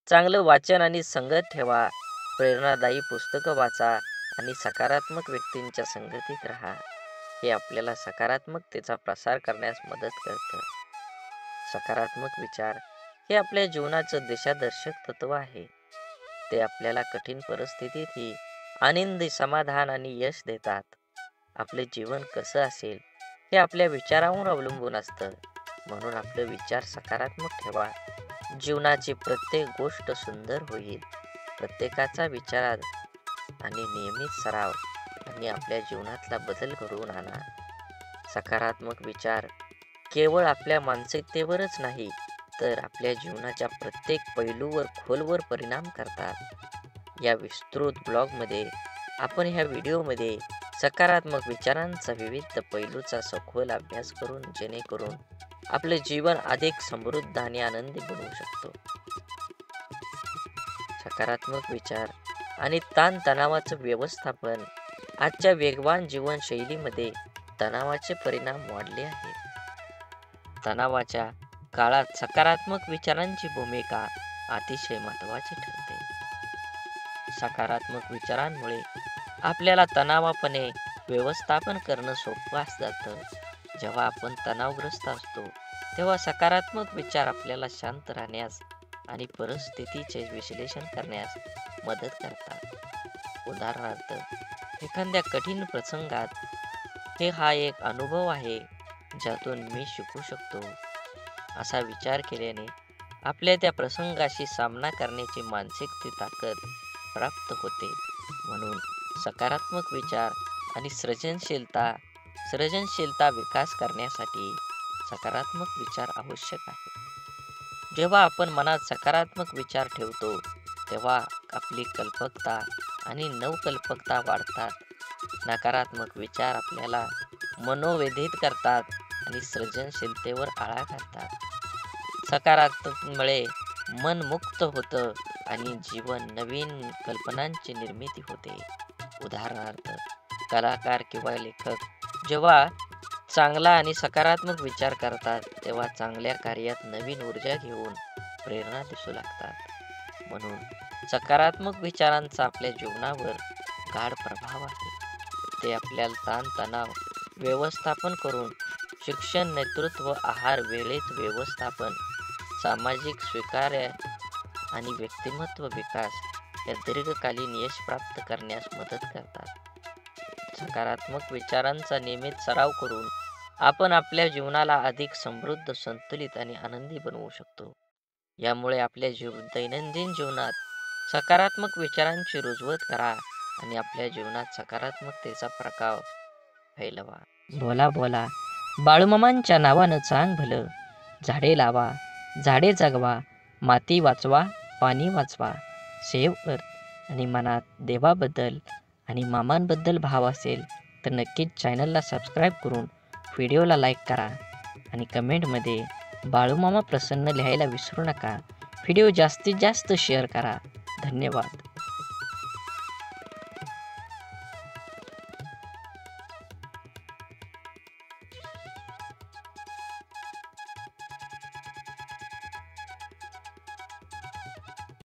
चांगलं वाचन आणि संगत ठेवा. प्रेरणादायी पुस्तकं वाचा आणि सकारात्मक व्यक्तींच्या संगतीत राहा. हे आपल्याला सकारात्मकतेचा प्रसार करण्यास मदत करतं. सकारात्मक विचार हे आपल्या जीवनाचं दिशादर्शक तत्व आहे. ते आपल्याला कठीण परिस्थितीतही आनंदी, समाधान आणि यश देतात. आपले जीवन कसं असेल हे आपल्या विचारांवर अवलंबून असतं. म्हणून आपले विचार सकारात्मक ठेवा. जीवनाची प्रत्येक गोष्ट सुंदर होईल. प्रत्येकाचा विचार आणि नियमित सराव आणि आपल्या जीवनातला बदल घडवून आणा. सकारात्मक विचार केवळ आपल्या मानसिकतेवरच नाही, तर आपल्या जीवनाच्या प्रत्येक पैलूवर खोलवर परिणाम करतात. या विस्तृत ब्लॉगमध्ये आपण ह्या व्हिडिओमध्ये सकारात्मक विचारांचा विविध पैलूचा सखोल अभ्यास करून जेणेकरून आपले जीवन अधिक समृद्ध आणि आनंदी बनवू शकतो. सकारात्मक विचार आणि ताणतणावाचं व्यवस्थापन. आजच्या वेगवान जीवनशैलीमध्ये तणावाचे परिणाम वाढले आहेत. तणावाच्या काळात सकारात्मक विचारांची भूमिका अतिशय महत्त्वाची ठरते. सकारात्मक विचारांमुळे आपल्याला तणावापणे व्यवस्थापन करणं सोपं जातं. जेव्हा आपण तणावग्रस्त असतो तेव्हा सकारात्मक विचार आपल्याला शांत राहण्यास आणि परिस्थितीचे विश्लेषण करण्यास मदत करतात. उदाहरणार्थ, एखाद्या कठीण प्रसंगात हा एक अनुभव आहे ज्यातून मी शिकू शकतो असा विचार केल्याने आपल्या त्या प्रसंगाशी सामना करण्याची मानसिक ताकद प्राप्त होते. म्हणून सकारात्मक विचार आणि सृजनशीलता विकास करण्यासाठी सकारात्मक विचार आवश्यक आहे. जेव्हा आपण मनात सकारात्मक विचार ठेवतो तेव्हा आपली कल्पकता आणि नवकल्पकता वाढतात. नकारात्मक विचार आपल्याला मनोव्यथित करतात आणि सृजनशीलतेवर आळा घालतात. सकारात्मकमुळे मन मुक्त होतं आणि जीवन नवीन कल्पनांची निर्मिती होते. उदाहरणार्थ, कलाकार किंवा लेखक जेव्हा चांगला आणि सकारात्मक विचार करतात तेव्हा चांगल्या कार्यात नवीन ऊर्जा घेऊन प्रेरणा दिसू लागतात. म्हणून सकारात्मक विचारांचा आपल्या जीवनावर गाढ प्रभाव आहे. ते आपल्याला ताणतणाव व्यवस्थापन करून शिक्षण, नेतृत्व, आहार, वेळेत व्यवस्थापन, सामाजिक स्वीकार्य आणि व्यक्तिमत्व विकास या दीर्घकालीन यश प्राप्त करण्यास मदत करतात. सकारात्मक विचारांचा नियमित सराव करून आपण आपल्या जीवनाला अधिक समृद्ध, संतुलित आणि आनंदी बनवू शकतो. यामुळे आपल्या दैनंदिन जीवनात सकारात्मक विचारांची रुजवत करा आणि आपल्या जीवनात सकारात्मकतेचा प्रभाव फैलवा. बोला बोला बाळूमामांच्या नावानं चांग भलं. झाडे लावा, झाडे जगवा, माती वाचवा, पाणी वाचवा. सेव्ह अर्थ. आणि मनात देवाबद्दल आणि मामांबद्दल भाव असेल तर नक्कीच चॅनलला सबस्क्राईब करून व्हिडिओला लाईक करा आणि कमेंटमध्ये बाळूमामा प्रसन्न लिहायला विसरू नका. व्हिडिओ जास्तीत जास्त शेअर करा. धन्यवाद.